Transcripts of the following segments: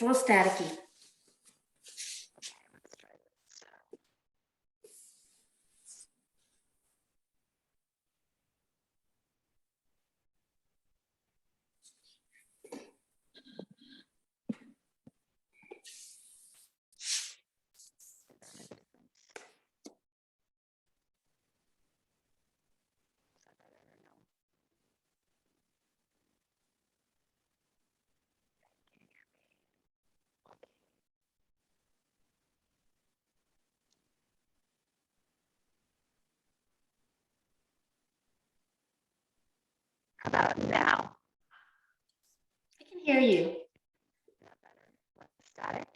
It's a little staticky. How about now? I can hear you. Is that better? Less static?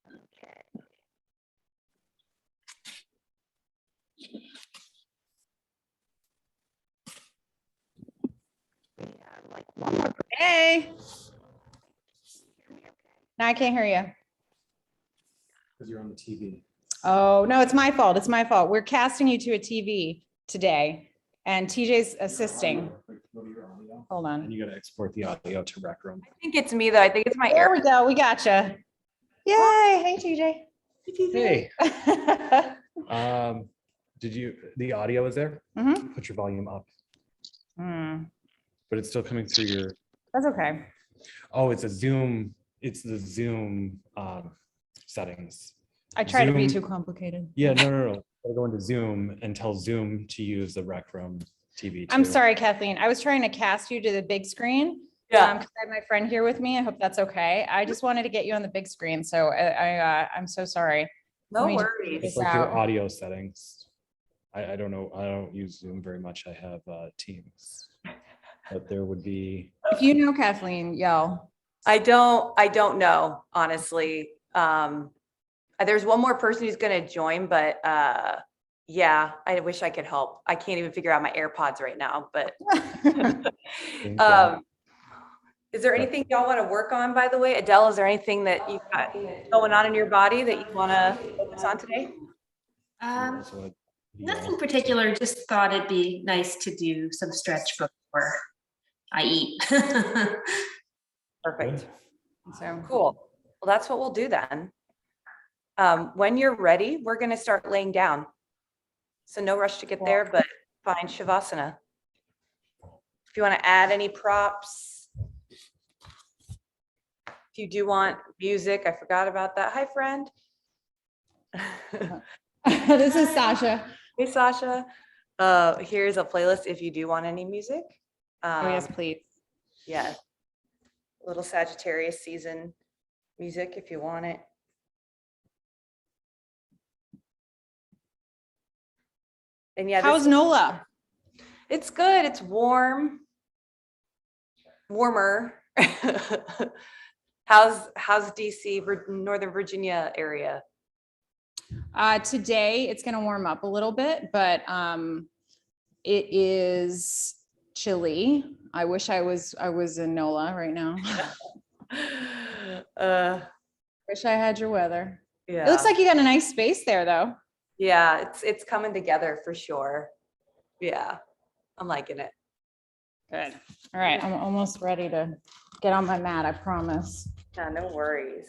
Okay. We have like one more. Hey, no, I can't hear you. Because you're on the TV. Oh, no, it's my fault. It's my fault. We're casting you to a TV today and TJ's assisting. Hold And on. you got to export the audio to Rec Room. I think it's me though. I think it's my There air. we go. We gotcha. Yay. Hey, TJ. Hey, the audio is there? Mhm. Put your volume up, Hmm, but it's still coming through your, that's okay. oh, it's the Zoom settings. I try to be Zoom- too complicated. Yeah, no. Gotta go into Zoom and tell Zoom to use the Rec Room TV. I'm too. sorry, Kathleen. I was trying to cast you to the big screen. Yeah. 'Cause I have my friend here with me. I hope that's okay. I just wanted to get you on the big screen. So I'm so sorry. No Let me- worries. It's It's like your out. audio settings. I don't know. I don't use Zoom very much. I have Teams. But there would be, If you know Kathleen, yell. I don't know, honestly. There's one more person who's gonna join, but yeah, I wish I could help. I can't even figure out my AirPods right now, but is there anything y'all want to work on, by the way? Adele, is there anything that you've got going on in your body that you want to focus on today? Nothing particular, just thought it'd be nice to do some stretch before I eat. Perfect. So Cool. Well, that's what we'll do then. When you're ready, we're going to start laying down. So no rush to get there, but find Shavasana. If you want to add any props, if you do want music, I forgot about that. Hi, friend. this is Sasha. Hey, Sasha. Here's a playlist if you do want any music. Oh, yes, please. Yeah. Little Sagittarius season music if you want it. And yeah, How's NOLA? it's good. It's warm. Warmer. How's DC, Northern Virginia area? Today it's going to warm up a little bit, but it is chilly. I wish I was in NOLA right now. Wish I had your weather. Yeah. It looks like you got a nice space there though. Yeah, it's coming together for sure. Yeah. I'm liking it. Good. All right. I'm almost ready to get on my mat. I promise. Yeah, no worries.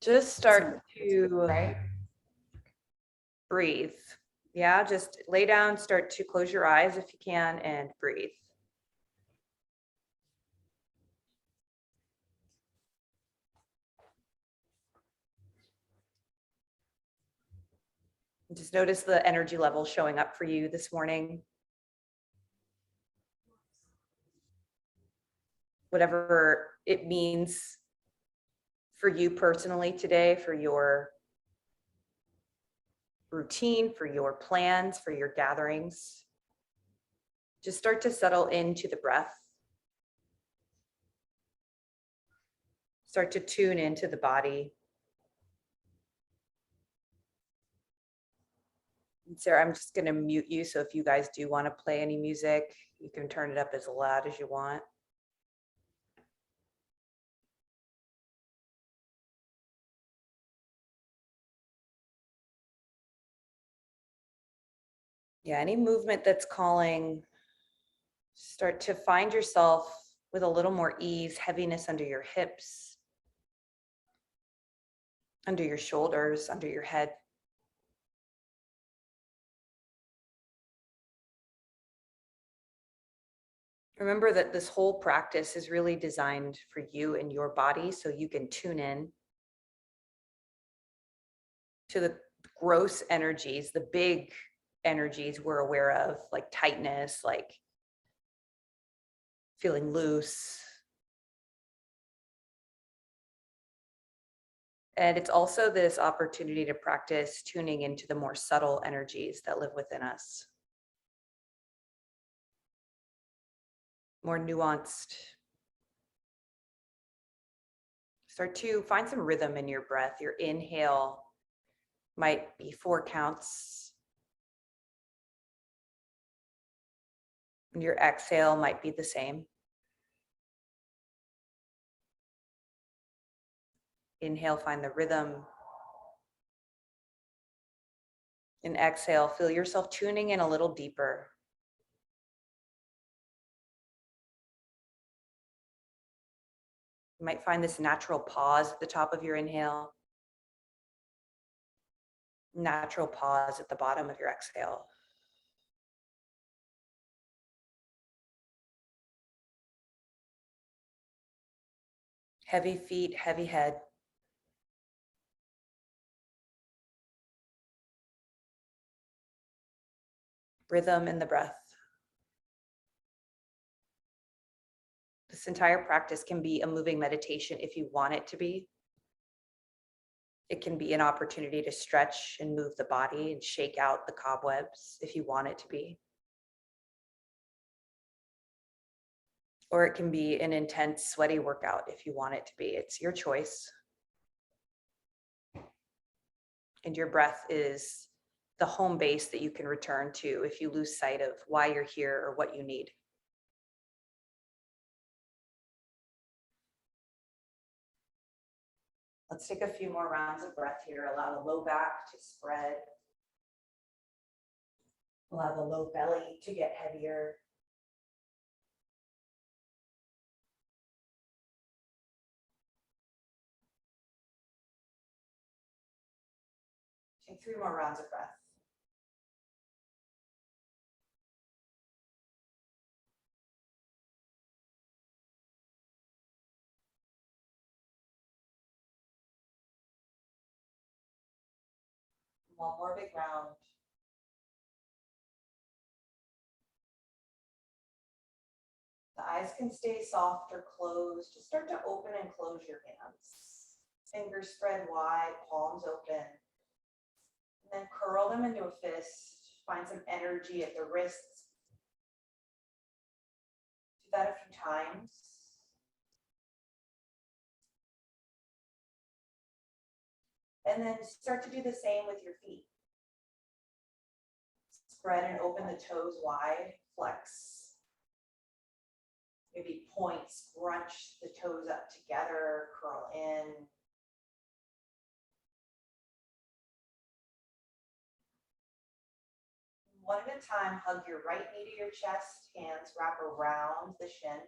Just start to Right. breathe. Yeah, just lay down, start to close your eyes if you can and breathe. Just notice the energy level showing up for you this morning. Whatever it means for you personally today, for your routine, for your plans, for your gatherings. Just start to settle into the breath. Start to tune into the body. Sarah, I'm just gonna mute you, so if you guys do want to play any music, you can turn it up as loud as you want. Yeah, any movement that's calling, start to find yourself with a little more ease, heaviness under your hips, under your shoulders, under your head. Remember that this whole practice is really designed for you and your body, so you can tune in to the gross energies, the big energies we're aware of, like tightness, like feeling loose. And it's also this opportunity to practice tuning into the more subtle energies that live within us. More nuanced. Start to find some rhythm in your breath. Your inhale might be 4 counts. And your exhale might be the same. Inhale, find the rhythm. And exhale, feel yourself tuning in a little deeper. You might find this natural pause at the top of your inhale. Natural pause at the bottom of your exhale. Heavy feet, heavy head. Rhythm in the breath. This entire practice can be a moving meditation if you want it to be. It can be an opportunity to stretch and move the body and shake out the cobwebs if you want it to be. Or it can be an intense, sweaty workout if you want it to be. It's your choice. And your breath is the home base that you can return to if you lose sight of why you're here or what you need. Let's take a few more rounds of breath here. Allow the low back to spread. Allow the low belly to get heavier. Take 3 more rounds of breath. One more big round. The eyes can stay soft or closed. Just start to open and close your hands. Fingers spread wide, palms open. And then curl them into a fist. Find some energy at the wrists. Do that a few times. And then start to do the same with your feet. Spread and open the toes wide, flex. Maybe point, scrunch the toes up together, curl in. One at a time, hug your right knee to your chest, hands wrap around the shin.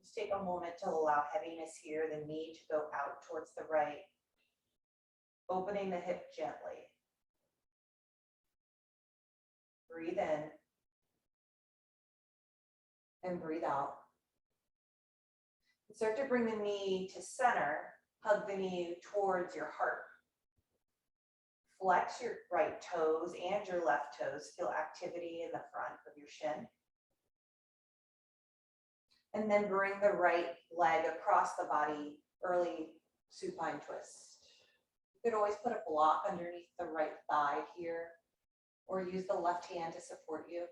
Just take a moment to allow heaviness here, the knee to go out towards the right. Opening the hip gently. Breathe in. And breathe out. Start to bring the knee to center. Hug the knee towards your heart. Flex your right toes and your left toes. Feel activity in the front of your shin. And then bring the right leg across the body, early supine twist. You could always put a block underneath the right thigh here, or use the left hand to support you.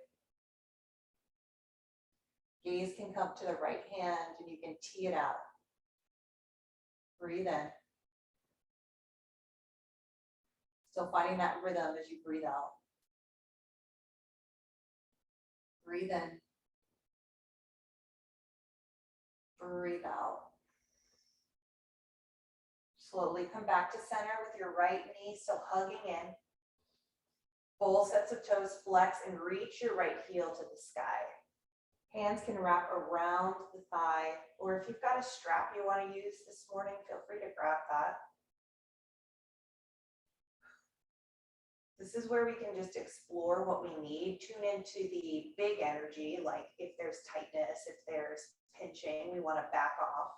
Gaze can come to the right hand and you can tee it out. Breathe in. Still finding that rhythm as you breathe out. Breathe in. Breathe out. Slowly come back to center with your right knee still hugging in. Full sets of toes flex and reach your right heel to the sky. Hands can wrap around the thigh, or if you've got a strap you want to use this morning, feel free to grab that. This is where we can just explore what we need, tune into the big energy, like if there's tightness, if there's pinching, we want to back off.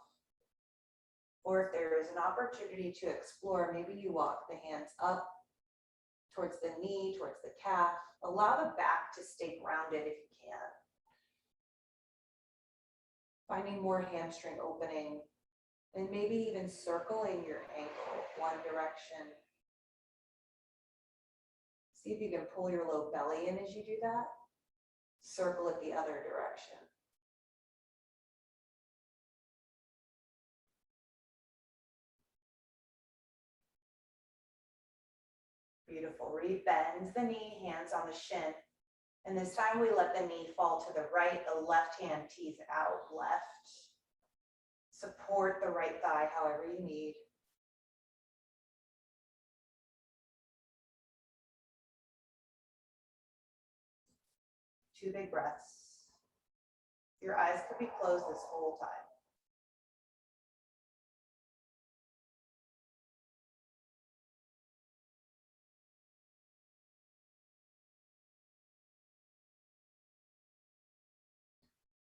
Or if there is an opportunity to explore, maybe you walk the hands up towards the knee, towards the calf. Allow the back to stay grounded if you can. Finding more hamstring opening, and maybe even circling your ankle one direction. See if you can pull your low belly in as you do that. Circle it the other direction. Beautiful. Rebend the knee, hands on the shin. And this time we let the knee fall to the right, the left hand tees out left. Support the right thigh however you need. Two big breaths. Your eyes could be closed this whole time.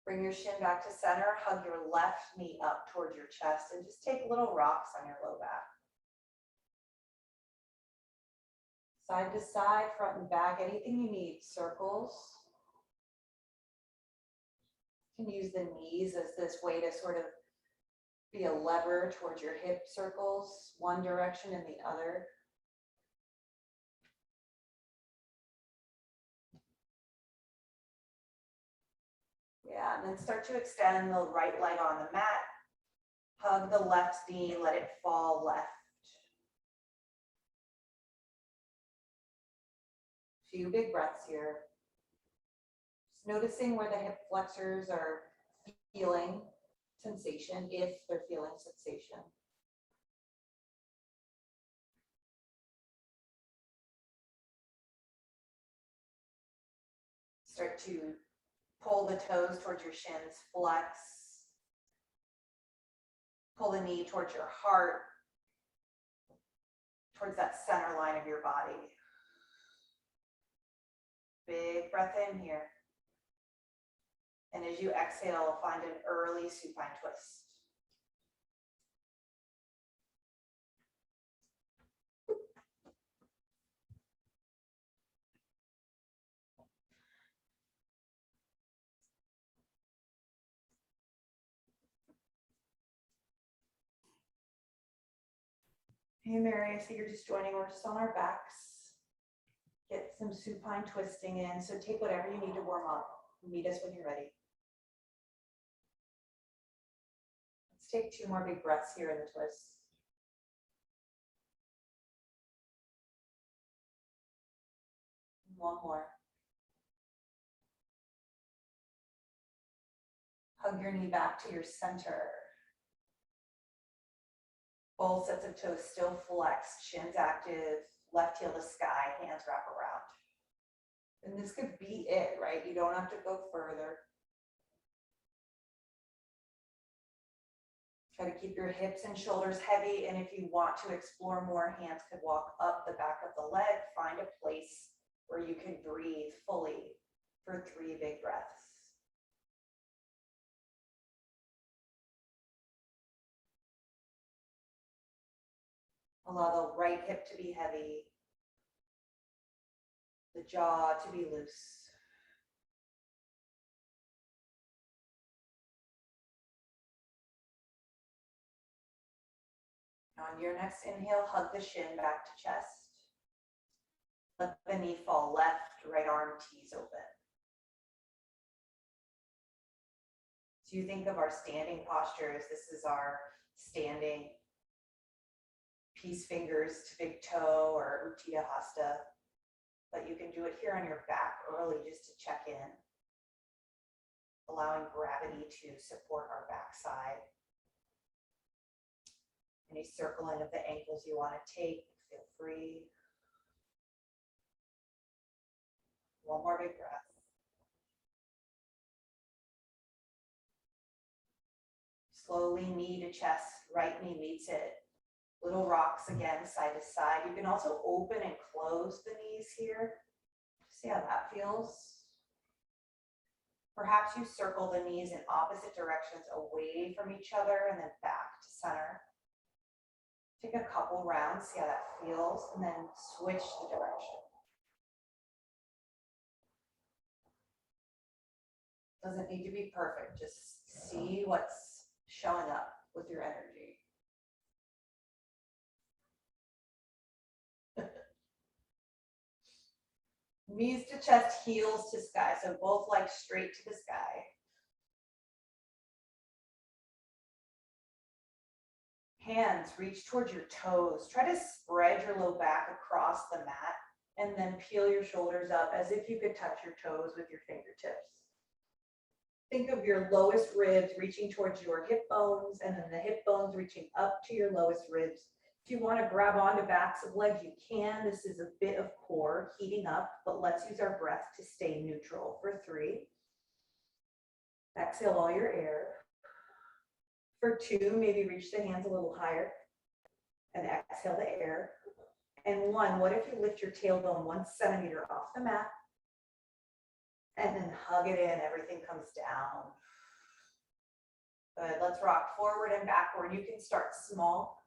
Bring your shin back to center, hug your left knee up towards your chest, and just take little rocks on your low back. Side to side, front and back, anything you need, circles. You can use the knees as this way to sort of be a lever towards your hip circles, one direction and the other. Yeah, and then start to extend the right leg on the mat. Hug the left knee, let it fall left. Few big breaths here. Just noticing where the hip flexors are feeling sensation, if they're feeling sensation. Start to pull the toes towards your shins, flex. Pull the knee towards your heart, towards that center line of your body. Big breath in here. And as you exhale, find an early supine twist. Hey Mary, I see you're just joining. We're just on our backs. Get some supine twisting in. So take whatever you need to warm up. Meet us when you're ready. Let's take 2 more big breaths here in the twist. One more. Hug your knee back to your center. Both sets of toes still flexed, shins active, left heel to sky, hands wrap around. And this could be it, right? You don't have to go further. Try to keep your hips and shoulders heavy, and if you want to explore more, hands could walk up the back of the leg. Find a place where you can breathe fully for 3 big breaths. Allow the right hip to be heavy, the jaw to be loose. On your next inhale, hug the shin back to chest. Let the knee fall left, right arm tees open. So you think of our standing postures. This is our standing peace fingers to big toe or Uttita Hasta. But you can do it here on your back early just to check in. Allowing gravity to support our backside. Any circling of the ankles you want to take, feel free. One more big breath. Slowly knee to chest, right knee meets it. Little rocks again, side to side. You can also open and close the knees here. See how that feels? Perhaps you circle the knees in opposite directions away from each other and then back to center. Take a couple rounds, see how that feels, and then switch the direction. Doesn't need to be perfect, just see what's showing up with your energy. Knees to chest, heels to sky, so both legs straight to the sky. Hands reach towards your toes. Try to spread your low back across the mat and then peel your shoulders up as if you could touch your toes with your fingertips. Think of your lowest ribs reaching towards your hip bones and then the hip bones reaching up to your lowest ribs. If you want to grab onto backs of legs, you can. This is a bit of core heating up, but let's use our breath to stay neutral for 3. Exhale all your air. For 2, maybe reach the hands a little higher and exhale the air. And 1, what if you lift your tailbone 1 centimeter off the mat and then hug it in, everything comes down. Good, let's rock forward and backward. You can start small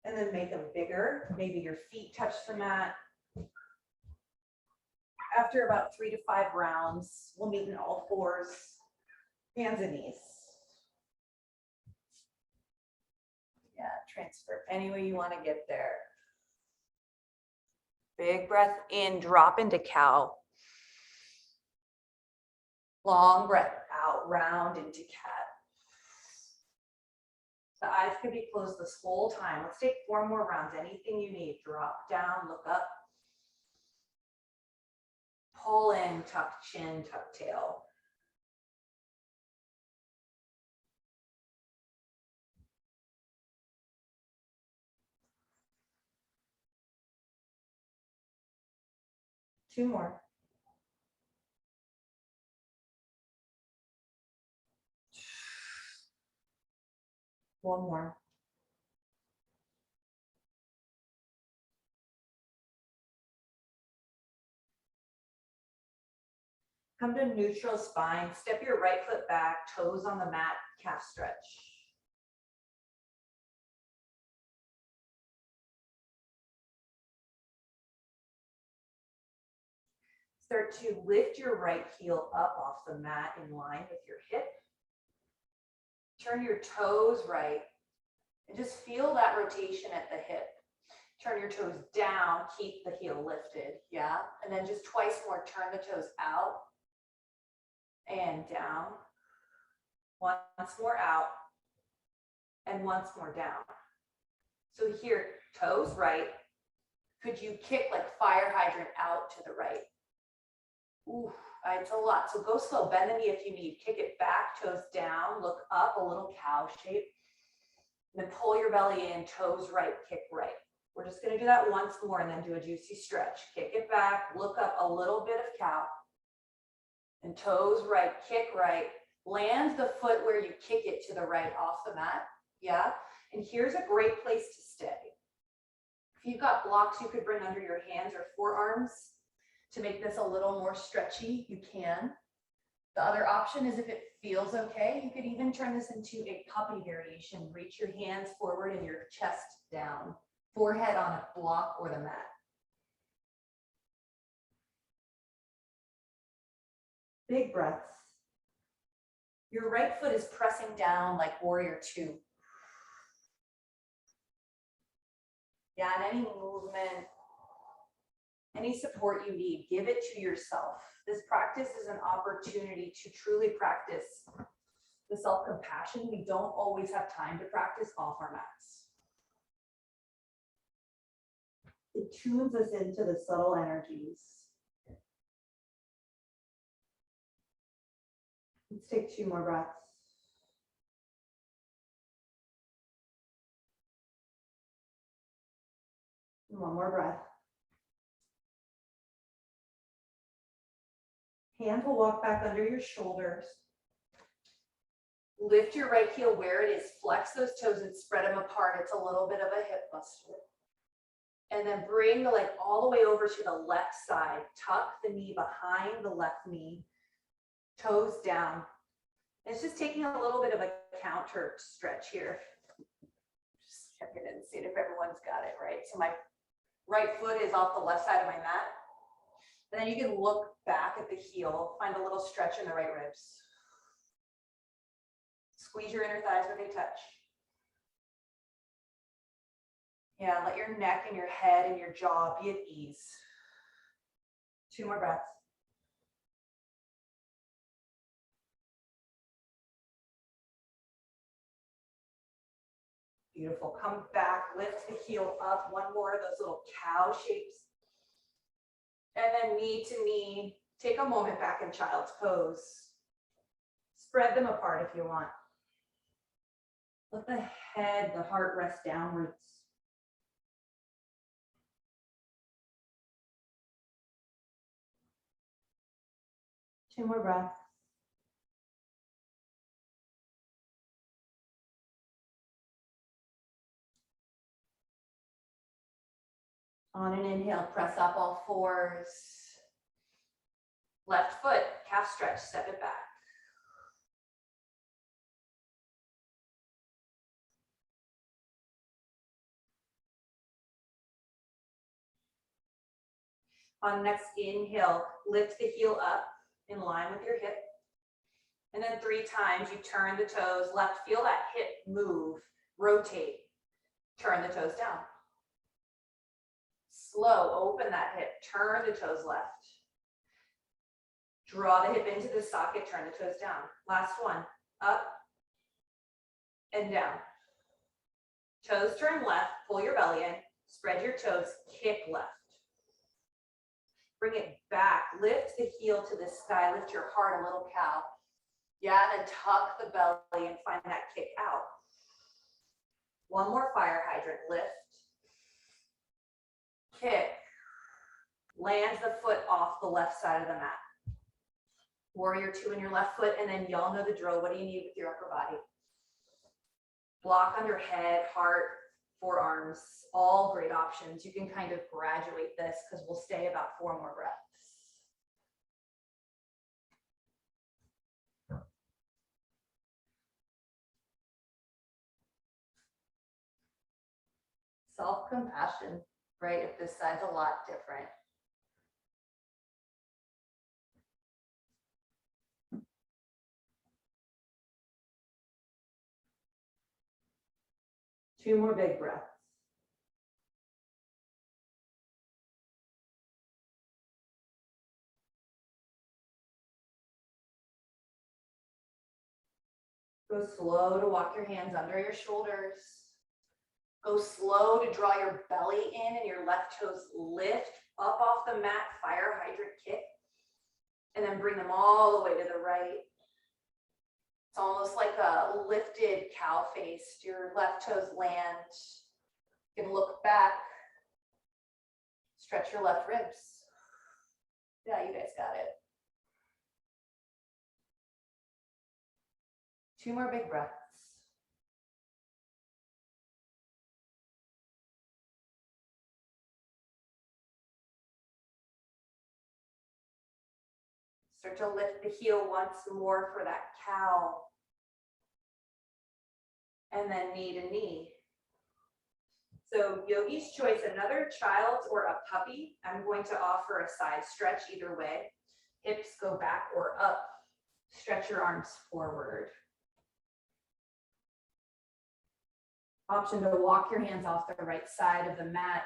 and then make them bigger. Maybe your feet touch the mat. After about 3 to 5 rounds, we'll meet in all fours, hands and knees. Yeah, transfer any way you want to get there. Big breath in, drop into cow. Long breath out, round into cat. The eyes can be closed this whole time. Let's take 4 more rounds. Anything you need. Drop down, look up. Pull in, tuck chin, tuck tail. Two more. One more. Come to neutral spine. Step your right foot back, toes on the mat, calf stretch. Start to lift your right heel up off the mat in line with your hip. Turn your toes right and just feel that rotation at the hip. Turn your toes down, keep the heel lifted, yeah? And then just twice more, turn the toes out and down. Once more out and once more down. So here, toes right. Could you kick like fire hydrant out to the right? Ooh, it's a lot. So go slow, bend the knee if you need. Kick it back, toes down, look up, a little cow shape. And then pull your belly in, toes right, kick right. We're just gonna do that once more and then do a juicy stretch. Kick it back, look up, a little bit of cow. And toes right, kick right. Land the foot where you kick it to the right off the mat, yeah? And here's a great place to stay. If you've got blocks you could bring under your hands or forearms to make this a little more stretchy, you can. The other option is if it feels okay, you could even turn this into a puppy variation. Reach your hands forward and your chest down, forehead on a block or the mat. Big breaths. Your right foot is pressing down like warrior 2. Yeah, and any movement, any support you need, give it to yourself. This practice is an opportunity to truly practice the self-compassion we don't always have time to practice off our mats. it tunes us into the subtle energies. Let's take 2 more breaths. And 1 more breath. Hands will walk back under your shoulders. Lift your right heel where it is. Flex those toes and spread them apart. It's a little bit of a hip buster. And then bring the leg all the way over to the left side. Tuck the knee behind the left knee. Toes down. It's just taking a little bit of a counter stretch here. Just checking in and seeing if everyone's got it right. So my right foot is off the left side of my mat. And then you can look back at the heel, find a little stretch in the right ribs. Squeeze your inner thighs where they touch. Yeah, let your neck and your head and your jaw be at ease. 2 more breaths. Beautiful. Come back, lift the heel up. 1 more of those little cow shapes. And then knee to knee. Take a moment back in child's pose. Spread them apart if you want. Let the head, the heart rest downwards. Two more breaths. On an inhale, press up all fours. Left foot, calf stretch, step it back. On next inhale, lift the heel up in line with your hip. And then 3 times you turn the toes left, feel that hip move, rotate, turn the toes down. Slow, open that hip, turn the toes left. Draw the hip into the socket, turn the toes down. Last one, up and down. Toes turn left, pull your belly in, spread your toes, kick left. Bring it back, lift the heel to the sky, lift your heart, a little cow. Yeah, then tuck the belly and find that kick out. One more fire hydrant, lift, kick, lands the foot off the left side of the mat. Warrior 2 in your left foot, and then y'all know the drill. What do you need with your upper body? Block under head, heart, forearms, all great options. You can kind of graduate this because we'll stay about 4 more breaths. Self-compassion, right? If this side's a lot different. Two more big breaths. Go slow to walk your hands under your shoulders. Go slow to draw your belly in and your left toes lift up off the mat, fire hydrant kick. And then bring them all the way to the right. It's almost like a lifted cow face. Your left toes land. You can look back. Stretch your left ribs. Yeah, you guys got it. 2 more big breaths. Start to lift the heel once more for that cow. And then knee to knee. So yogi's choice, another child or a puppy. I'm going to offer a side stretch either way. Hips go back or up. Stretch your arms forward. Option to walk your hands off the right side of the mat,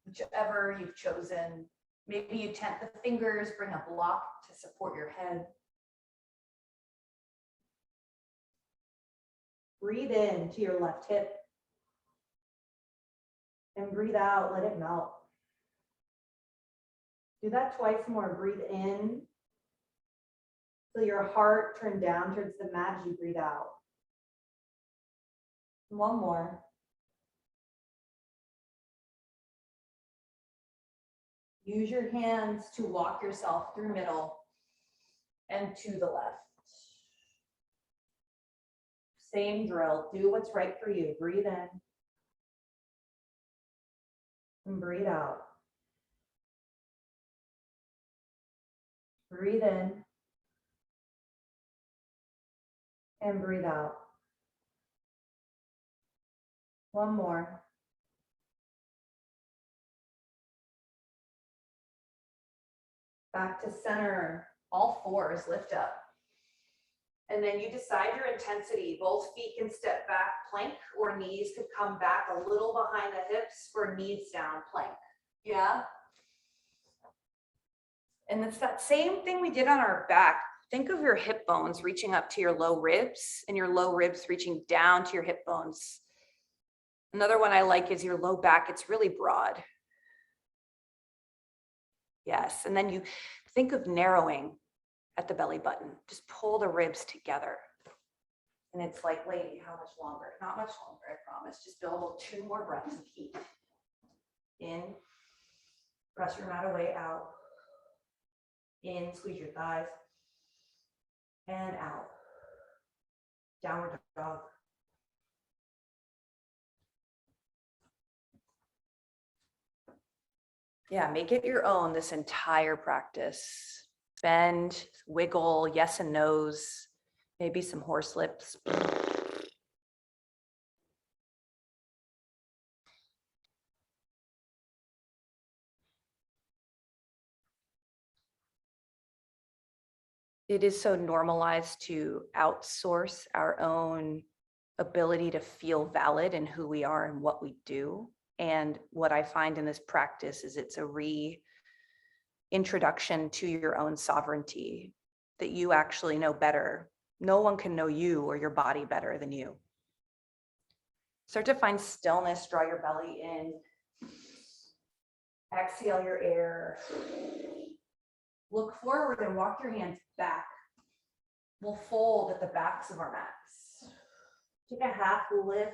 whichever you've chosen. Maybe you tent the fingers, bring a block to support your head. Breathe in to your left hip. And breathe out, let it melt. Do that twice more. Breathe in. Feel your heart turn down towards the mat as you breathe out. One more. Use your hands to walk yourself through middle and to the left. Same drill. Do what's right for you. Breathe in and breathe out. Breathe in and breathe out. One more. Back to center. All fours lift up. And then you decide your intensity. Both feet can step back, plank, or knees could come back a little behind the hips for knees down, plank. Yeah? And it's that same thing we did on our back. Think of your hip bones reaching up to your low ribs and your low ribs reaching down to your hip bones. Another one I like is your low back. It's really broad. Yes, and then you think of narrowing at the belly button. Just pull the ribs together. And it's like, lady, how much longer? Not much longer, I promise. Just build 2 more breaths of heat. In, press your mat away, out. In, squeeze your thighs. And out. Downward dog. Yeah, make it your own this entire practice. Bend, wiggle, yes and no's, maybe some horse lips. It is so normalized to outsource our own ability to feel valid in who we are and what we do. And what I find in this practice is it's a reintroduction to your own sovereignty, that you actually know better. No one can know you or your body better than you. Start to find stillness, draw your belly in. Exhale your air. Look forward and walk your hands back. We'll fold at the backs of our mats. Take a half lift.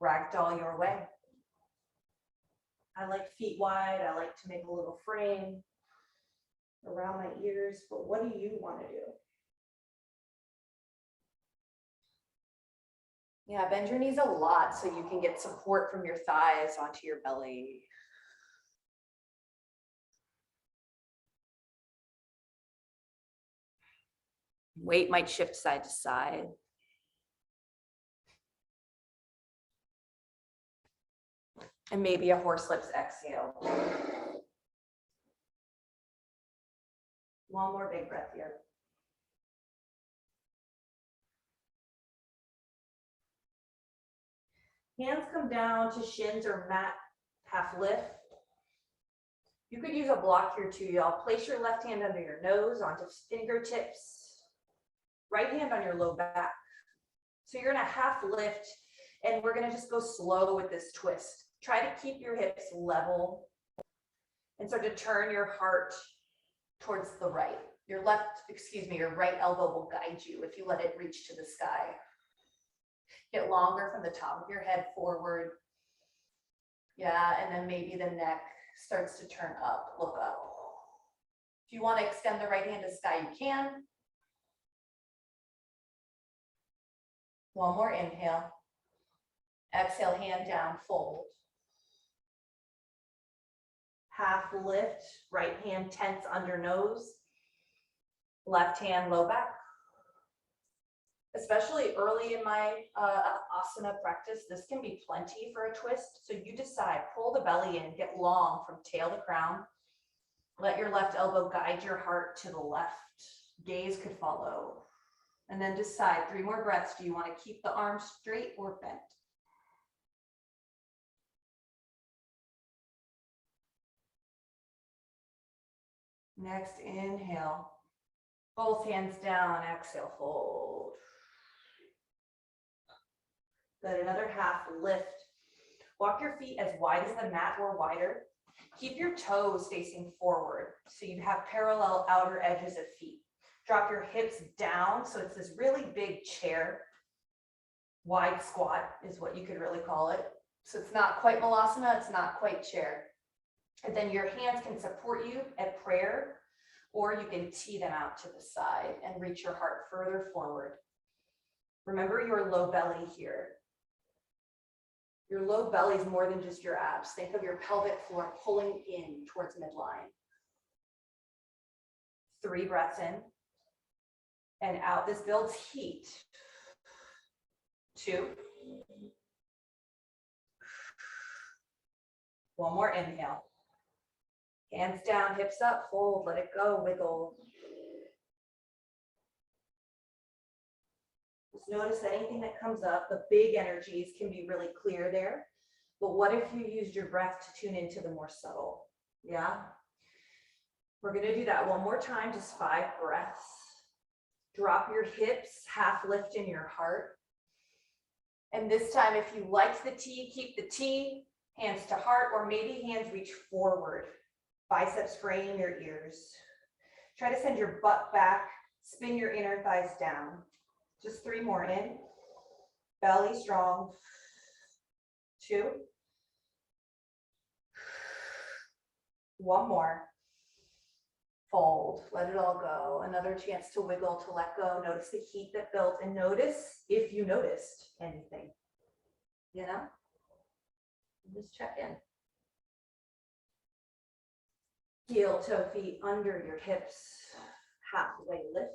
Ragdoll your way. I like feet wide. I like to make a little frame around my ears, but what do you want to do? Yeah, bend your knees a lot so you can get support from your thighs onto your belly. Weight might shift side to side. And maybe a horse lips exhale. One more big breath here. Hands come down to shins or mat half lift. You could use a block here too, y'all. Place your left hand under your nose onto fingertips. Right hand on your low back. So you're in a half lift and we're gonna just go slow with this twist. Try to keep your hips level and start to turn your heart towards the right. Your right elbow will guide you if you let it reach to the sky. Get longer from the top of your head forward. Yeah, and then maybe the neck starts to turn up, look up. If you want to extend the right hand to sky, you can. One more inhale. Exhale, hand down, fold. Half lift, right hand tense under nose. Left hand low back. Especially early in my asana practice, this can be plenty for a twist. So you decide, pull the belly in, get long from tail to crown. Let your left elbow guide your heart to the left. Gaze could follow. And then decide 3 more breaths. Do you want to keep the arms straight or bent? Next, inhale. Both hands down, exhale, fold. Good, another half lift. Walk your feet as wide as the mat or wider. Keep your toes facing forward. So you have parallel outer edges of feet. Drop your hips down. So it's this really big chair. Wide squat is what you could really call it. So it's not quite malasana, it's not quite chair. And then your hands can support you at prayer, or you can tee them out to the side and reach your heart further forward. Remember your low belly here. Your low belly is more than just your abs. Think of your pelvic floor pulling in towards midline. 3 breaths in and out. This builds heat. 2. 1 more inhale. Hands down, hips up, fold, let it go, wiggle. Just notice anything that comes up, the big energies can be really clear there. But what if you used your breath to tune into the more subtle? Yeah. We're going to do that 1 more time, just 5 breaths. Drop your hips, half lift in your heart. And this time, if you liked the T, keep the T, hands to heart, or maybe hands reach forward. Biceps frame your ears. Try to send your butt back, spin your inner thighs down. Just 3 more in. Belly strong. 2. 1 more. Fold, let it all go. Another chance to wiggle, to let go. Notice the heat that built, and notice if you noticed anything, you know? Just check in. Heel toe feet under your hips, halfway lift.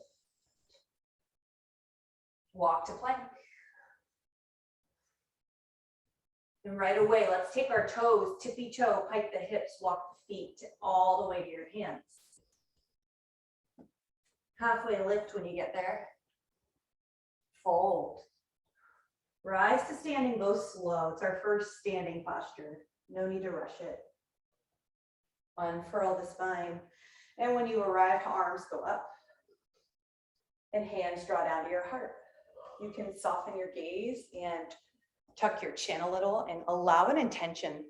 Walk to plank. And right away, let's take our toes, tippy toe, pike the hips, walk the feet all the way to your hands. Halfway lift when you get there. Fold. Rise to standing, go slow. It's our first standing posture. No need to rush it. Unfurl the spine. And when you arrive, arms go up and hands draw down to your heart. You can soften your gaze and tuck your chin a little and allow an intention.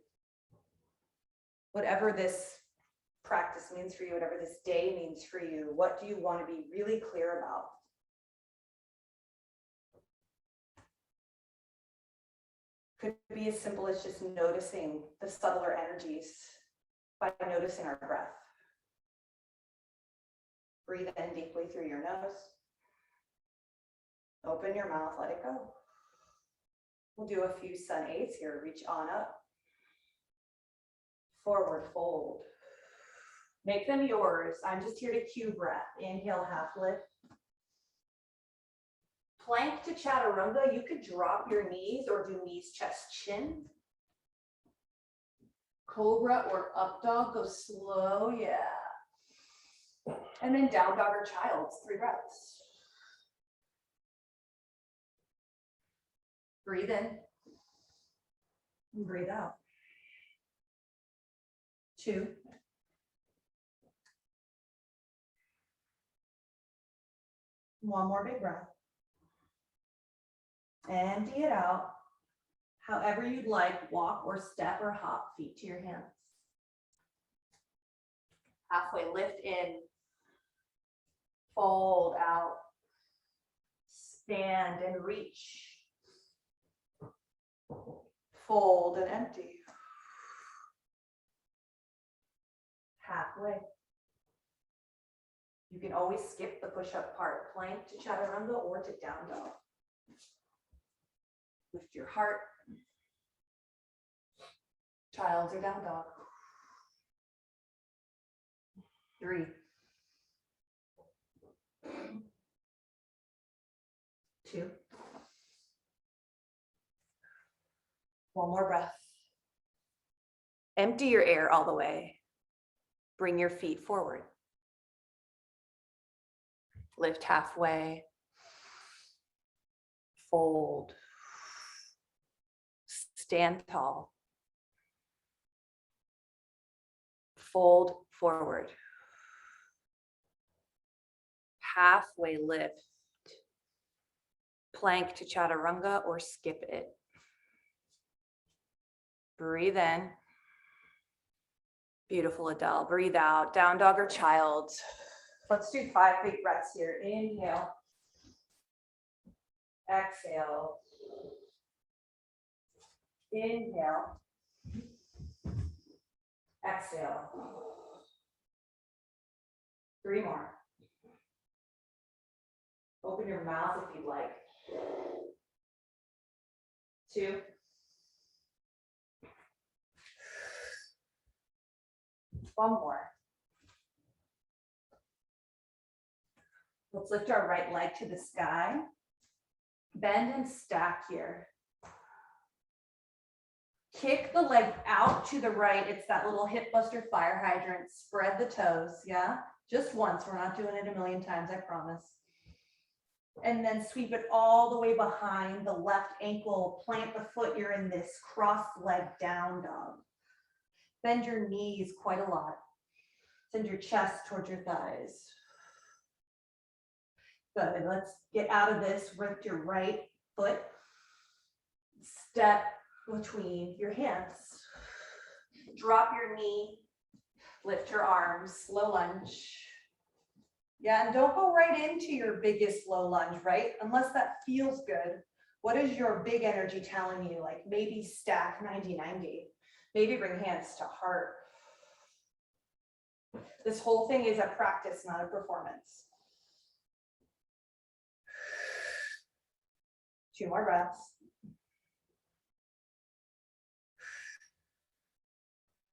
Whatever this practice means for you, whatever this day means for you, what do you want to be really clear about? Could be as simple as just noticing the subtler energies by noticing our breath. Breathe in deeply through your nose. Open your mouth, let it go. We'll do a few sun eights here. Reach on up. Forward fold. Make them yours. I'm just here to cue breath. Inhale, half lift. Plank to chaturanga. You could drop your knees or do knees, chest, chin. Cobra or up dog. Go slow, yeah. And then down dog or child's. 3 breaths. Breathe in. And breathe out. 2. 1 more big breath. Empty it out. However you'd like, walk or step or hop, feet to your hands. Halfway lift in. Fold out. Stand and reach. Fold and empty. Halfway. You can always skip the push-up part, plank to chaturanga or to down dog. Lift your heart. Child's or down dog. 3. 2. 1 more breath. Empty your air all the way. Bring your feet forward. Lift halfway. Fold. Stand tall. Fold forward. Halfway lift. Plank to chaturanga or skip it. Breathe in. Beautiful, Adele. Breathe out, down dog or child. Let's do 5 big breaths here. Inhale. Exhale. Inhale. Exhale. 3 more. Open your mouth if you'd like. 2. 1 more. Let's lift our right leg to the sky. Bend and stack here. Kick the leg out to the right. It's that little hip buster fire hydrant. Spread the toes, yeah? Just once. We're not doing it a million times, I promise. And then sweep it all the way behind the left ankle. Plant the foot. You're in this cross leg down dog. Bend your knees quite a lot. Send your chest towards your thighs. Good. Let's get out of this. Lift your right foot. Step between your hands. Drop your knee. Lift your arms. Slow lunge. Yeah, and don't go right into your biggest low lunge, right? Unless that feels good. What is your big energy telling you? Like maybe stack 90-90. Maybe bring hands to heart. This whole thing is a practice, not a performance. 2 more breaths.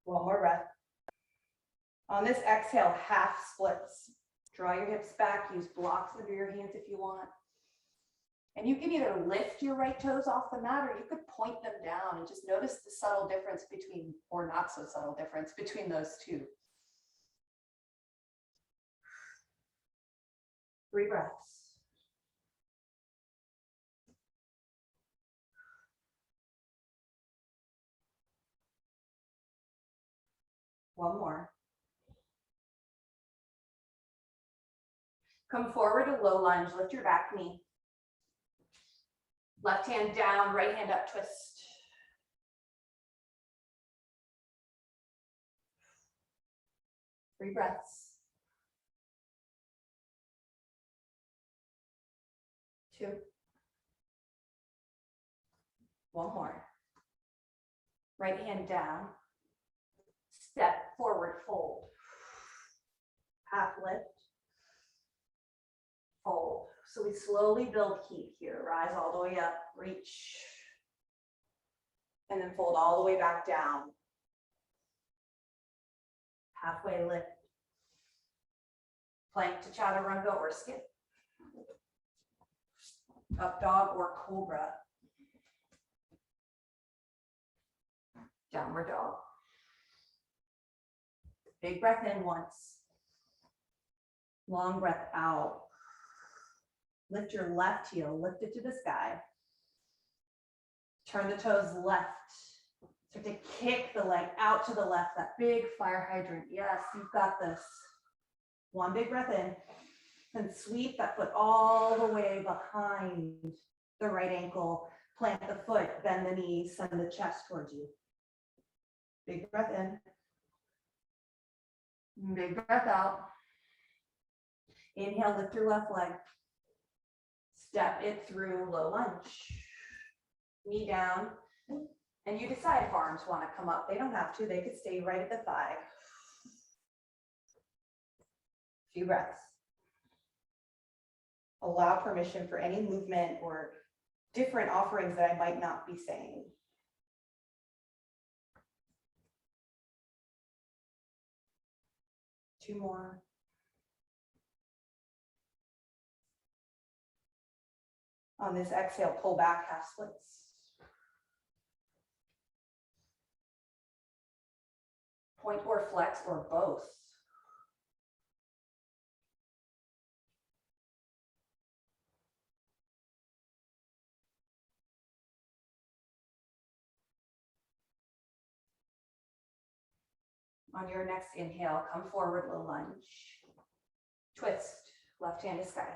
One more breath. On this exhale, half splits. Draw your hips back, use blocks under your hands if you want. And you can either lift your right toes off the mat or you could point them down and just notice the subtle difference between, or not so subtle difference between those two. 3 breaths. One more. Come forward to low lunge, lift your back knee. Left hand down, right hand up, twist. Three breaths. 2. One more. Right hand down. Step forward, fold. Half lift. Fold. So we slowly build heat here. Rise all the way up, reach. And then fold all the way back down. Halfway lift. Plank to chaturanga or skip. Up dog or cobra. Downward dog. Big breath in once. Long breath out. Lift your left heel, lift it to the sky. Turn the toes left. Start to kick the leg out to the left, that big fire hydrant. Yes, you've got this. One big breath in. Then sweep that foot all the way behind the right ankle. Plant the foot, bend the knees, send the chest towards you. Big breath in. Big breath out. Inhale, lift your left leg. Step it through low lunge. Knee down. And you decide if arms want to come up. They don't have to. They could stay right at the thigh. Few breaths. Allow permission for any movement or different offerings that I might not be saying. Two more. On this exhale, pull back, half splits. Point or flex or both. On your next inhale, come forward, low lunge. Twist, left hand to sky.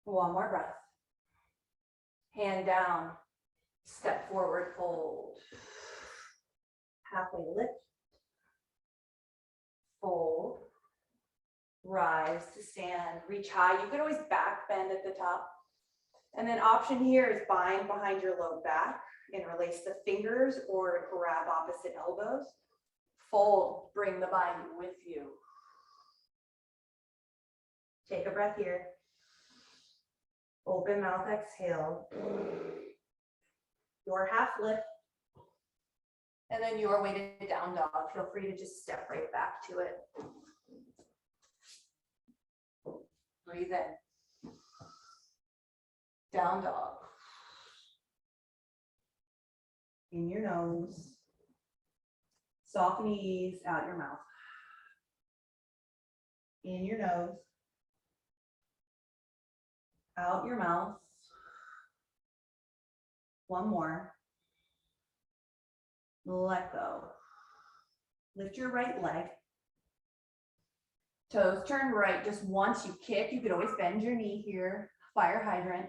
One more breath. Hand down, step forward, fold. Halfway lift. Fold. Rise to stand, reach high. You could always back bend at the top. And then option here is bind behind your low back and release the fingers or grab opposite elbows. Fold, bring the bind with you. Take a breath here. Open mouth, exhale. Your half lift. And then your weighted down dog. Feel free to just step right back to it. Breathe in. Down dog. In your nose. Soften ease out your mouth. In your nose. Out your mouth. One more. Let go. Lift your right leg. Toes turn right. Just once you kick, you could always bend your knee here. Fire hydrant.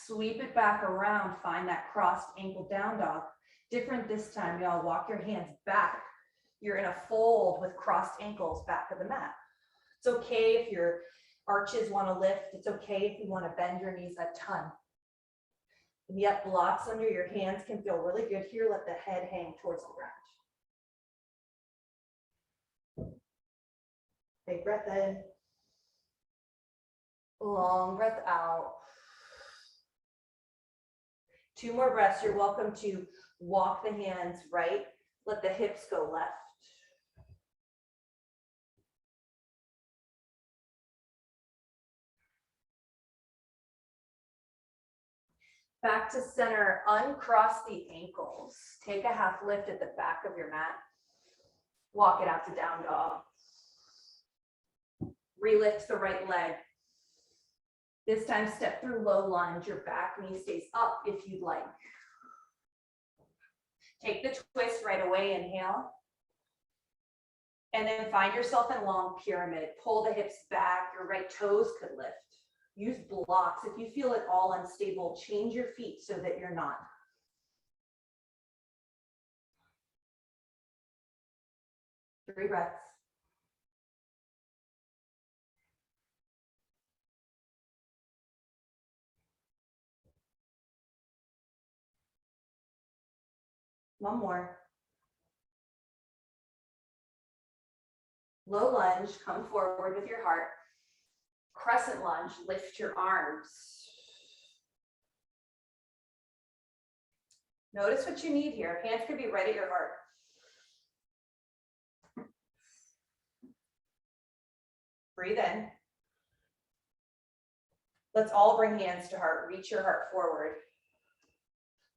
Sweep it back around. Find that crossed ankle down dog. Different this time, y'all. Walk your hands back. You're in a fold with crossed ankles back of the mat. It's okay if your arches want to lift. It's okay if you want to bend your knees a ton. And yet blocks under your hands can feel really good here. Let the head hang towards the ground. Big breath in. Long breath out. 2 more breaths. You're welcome to walk the hands right. Let the hips go left. Back to center, uncross the ankles. Take a half lift at the back of your mat. Walk it out to down dog. Relift the right leg. This time, step through low lunge. Your back knee stays up if you'd like. Take the twist right away, inhale. And then find yourself in long pyramid. Pull the hips back, your right toes could lift. Use blocks. If you feel it all unstable, change your feet so that you're not. Three breaths. One more. Low lunge, come forward with your heart. Crescent lunge, lift your arms. Notice what you need here. Hands could be right at your heart. Breathe in. Let's all bring hands to heart. Reach your heart forward.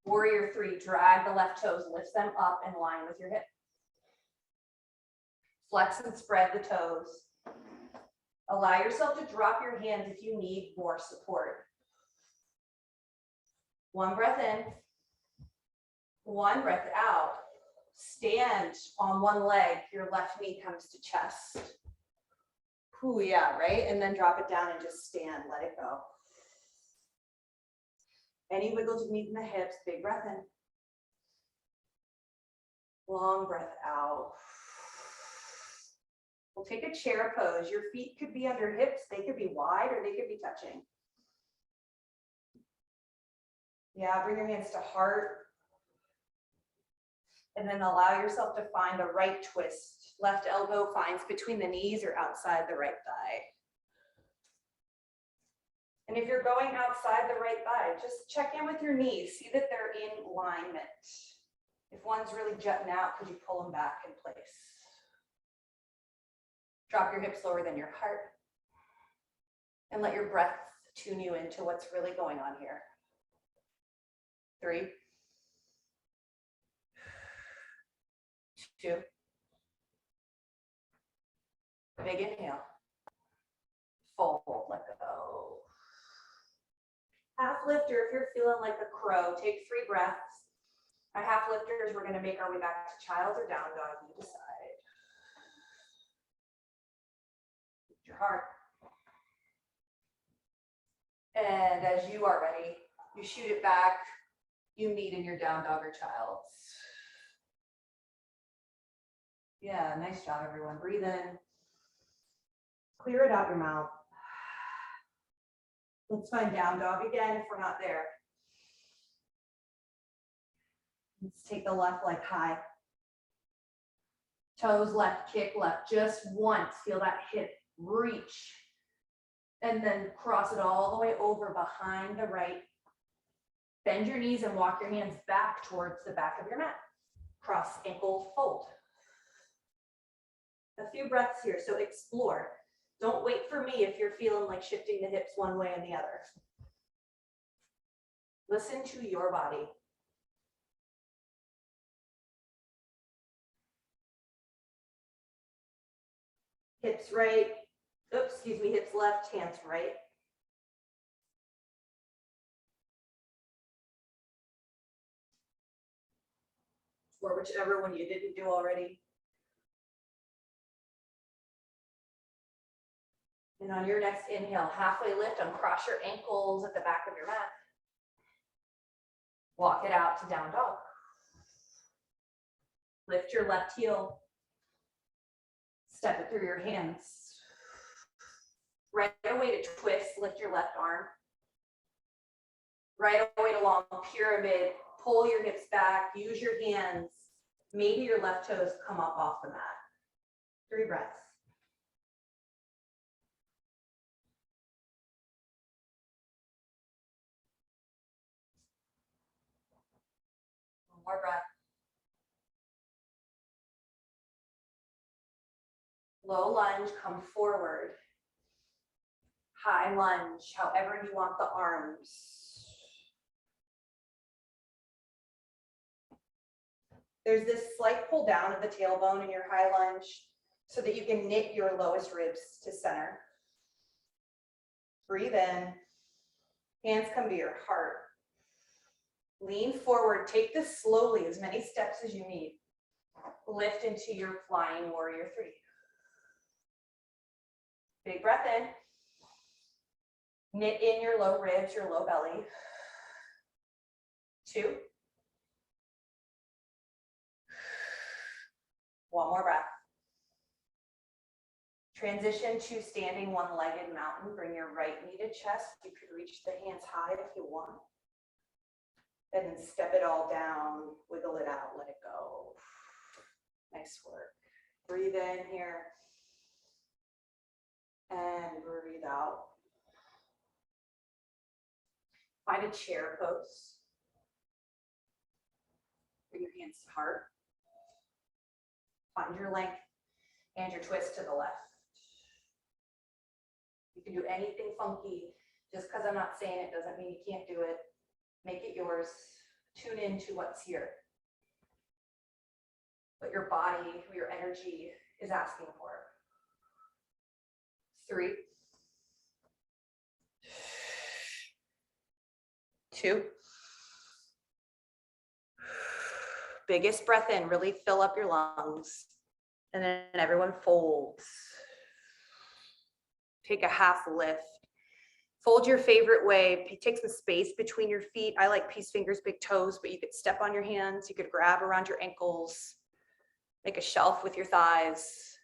Warrior 3, drag the left toes, lift them up in line with your hip. Flex and spread the toes. Allow yourself to drop your hands if you need more support. One breath in. One breath out. Stand on one leg. Your left knee comes to chest. Ooh, yeah, right? And then drop it down and just stand. Let it go. Any wiggles you need in the hips. Big breath in. Long breath out. We'll take a chair pose. Your feet could be under hips. They could be wide or they could be touching. Yeah, bring your hands to heart. And then allow yourself to find the right twist. Left elbow finds between the knees or outside the right thigh. And if you're going outside the right thigh, just check in with your knees. See that they're in alignment. If one's really jutting out, could you pull them back in place? Drop your hips lower than your heart. And let your breath tune you into what's really going on here. 3, 2. Big inhale. Fold, let go. Half lifter, if you're feeling like a crow, take 3 breaths. Our half lifters, we're gonna make our way back to child or down dog, you decide. Lift your heart. And as you are ready, you shoot it back, you meet in your down dog or child's. Yeah, nice job, everyone. Breathe in. Clear it out your mouth. Let's find down dog again if we're not there. Let's take the left leg high. Toes left, kick left, just once. Feel that hip reach. And then cross it all the way over behind the right. Bend your knees and walk your hands back towards the back of your mat. Cross ankle fold. A few breaths here, so explore. Don't wait for me if you're feeling like shifting the hips one way and the other. Listen to your body. Hips right, oops, excuse me, hips left, hands right. Or whichever one you didn't do already. And on your next inhale, halfway lift, uncross your ankles at the back of your mat. Walk it out to down dog. Lift your left heel. Step it through your hands. Right away to twist, lift your left arm. Right away to long pyramid, pull your hips back, use your hands. Maybe your left toes come up off the mat. 3 breaths. One more breath. Low lunge, come forward. High lunge, however you want the arms. There's this slight pull down of the tailbone in your high lunge so that you can knit your lowest ribs to center. Breathe in. Hands come to your heart. Lean forward. Take this slowly, as many steps as you need. Lift into your flying warrior 3. Big breath in. Knit in your low ribs, your low belly. 2. One more breath. Transition to standing one-legged mountain. Bring your right knee to chest. You could reach the hands high if you want. And then step it all down, wiggle it out, let it go. Nice work. Breathe in here. And breathe out. Find a chair pose. Bring your hands to heart. Find your length and your twist to the left. You can do anything funky. Just because I'm not saying it doesn't mean you can't do it. Make it yours. Tune into what's here. What your body, your energy is asking for. 3. 2. Biggest breath in, really fill up your lungs. And then everyone folds. Take a half lift. Fold your favorite way. Take some space between your feet. I like peace fingers, big toes, but you could step on your hands. You could grab around your ankles. Make a shelf with your thighs.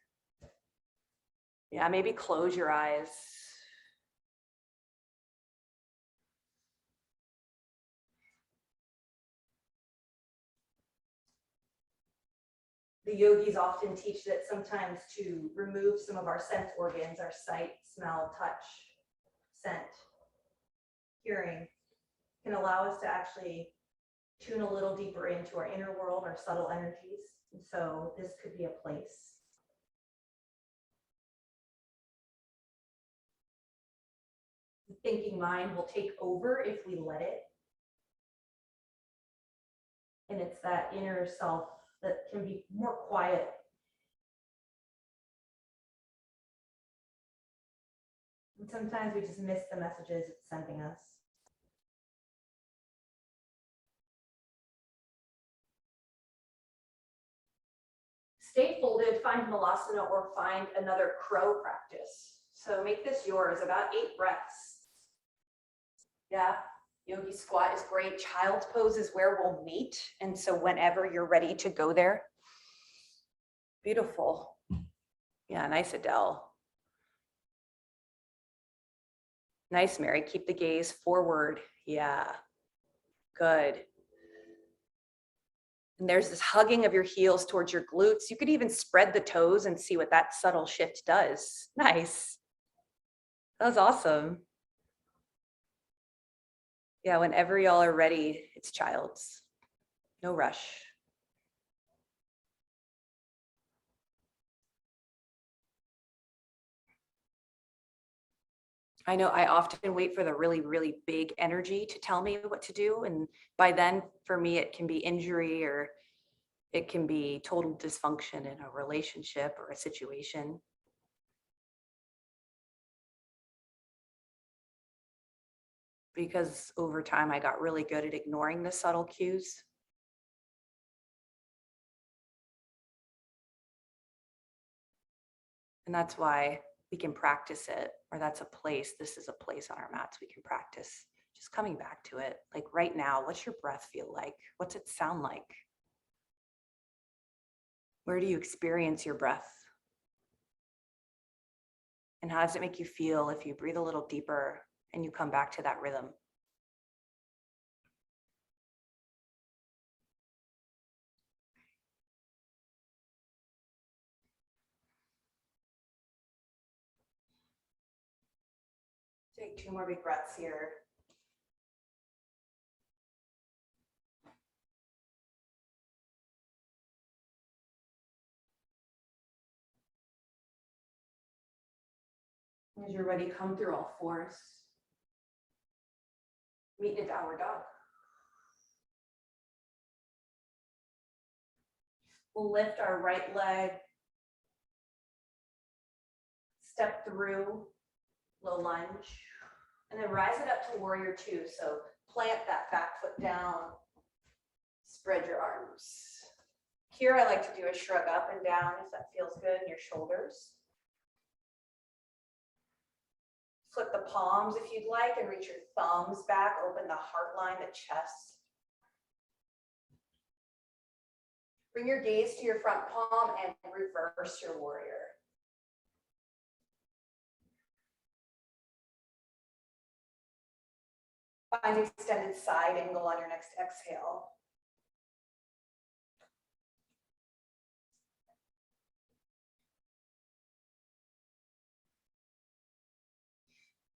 Yeah, maybe close your eyes. The yogis often teach that sometimes to remove some of our sense organs, our sight, smell, touch, scent, hearing, can allow us to actually tune a little deeper into our inner world, our subtle energies. And so this could be a place. The thinking mind will take over if we let it. And it's that inner self that can be more quiet. And sometimes we just miss the messages it's sending us. Stay folded, find Malasana or find another crow practice. So make this yours, about 8 breaths. Yeah, yogi squat is great. Child's pose is where we'll meet. And so whenever you're ready to go there. Beautiful. Yeah, nice, Adele. Nice, Mary. Keep the gaze forward. Yeah, good. And there's this hugging of your heels towards your glutes. You could even spread the toes and see what that subtle shift does. Nice. That was awesome. Yeah, whenever y'all are ready, it's child's. No rush. I know I often wait for the really, really big energy to tell me what to do. And by then, for me, it can be injury or it can be total dysfunction in a relationship or a situation. Because over time, I got really good at ignoring the subtle cues. And that's why we can practice it, or that's a place. This is a place on our mats we can practice. Just coming back to it. Like right now, what's your breath feel like? What's it sound like? Where do you experience your breath? And how does it make you feel if you breathe a little deeper and you come back to that rhythm? Take 2 more big breaths here. As you're ready, come through all fours. Meet in downward dog. We'll lift our right leg, step through, low lunge, and then rise it up to warrior 2. So plant that back foot down, spread your arms. Here I like to do a shrug up and down if that feels good in your shoulders. Flip the palms if you'd like and reach your thumbs back, open the heart line, the chest. Bring your gaze to your front palm and reverse your warrior. Find extended side angle on your next exhale.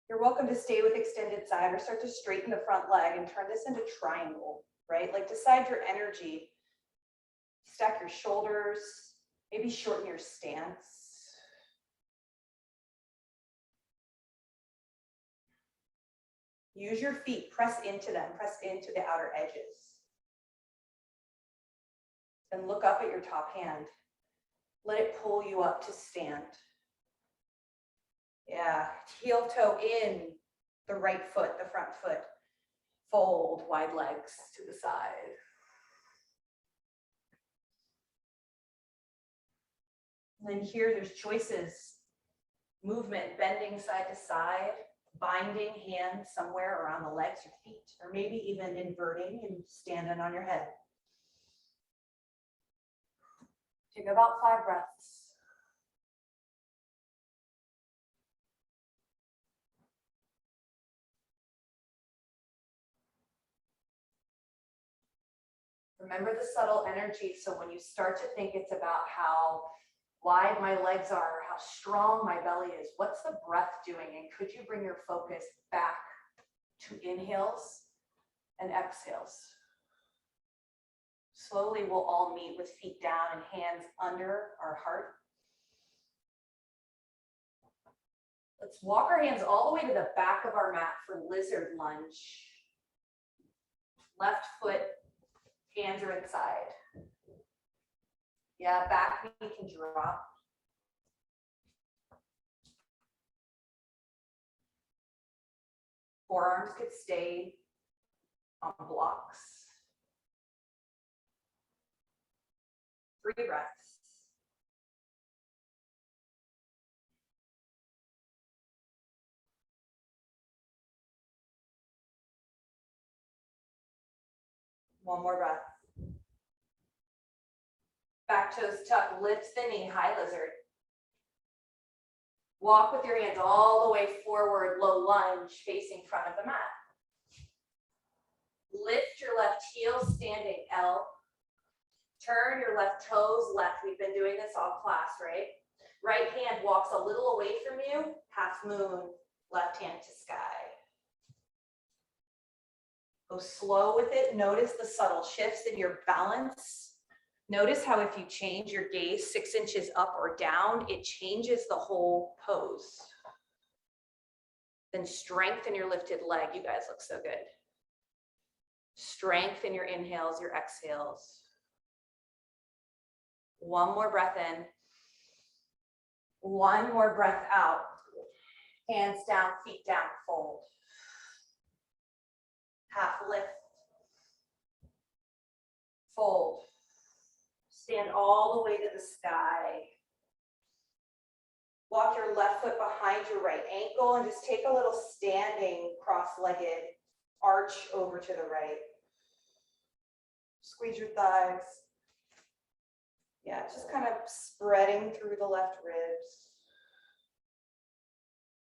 You're welcome to stay with extended side or start to straighten the front leg and turn this into triangle, right? Like decide your energy. Stack your shoulders, maybe shorten your stance. Use your feet, press into them, press into the outer edges. Then look up at your top hand. Let it pull you up to stand. Yeah, heel toe in, the right foot, the front foot. Fold, wide legs to the side. And then here, there's choices. Movement, bending side to side, binding hands somewhere around the legs, your feet, or maybe even inverting and standing on your head. Take about 5 breaths. Remember the subtle energy. So when you start to think it's about how wide my legs are, how strong my belly is, what's the breath doing? And could you bring your focus back to inhales and exhales? Slowly, we'll all meet with feet down and hands under our heart. Let's walk our hands all the way to the back of our mat for lizard lunge. Left foot, hands are inside. Yeah, back knee can drop. Forearms could stay on blocks. 3 breaths. One more breath. Back toes tuck, lift the knee, high lizard. Walk with your hands all the way forward, low lunge, facing front of the mat. Lift your left heel, standing L. Turn your left toes left. We've been doing this all class, right? Right hand walks a little away from you, half moon, left hand to sky. Go slow with it. Notice the subtle shifts in your balance. Notice how if you change your gaze 6 inches up or down, it changes the whole pose. Then strengthen your lifted leg. You guys look so good. Strengthen your inhales, your exhales. One more breath in. One more breath out. Hands down, feet down, fold. Half lift. Fold. Stand all the way to the sky. Walk your left foot behind your right ankle and just take a little standing cross-legged arch over to the right. Squeeze your thighs. Yeah, just kind of spreading through the left ribs.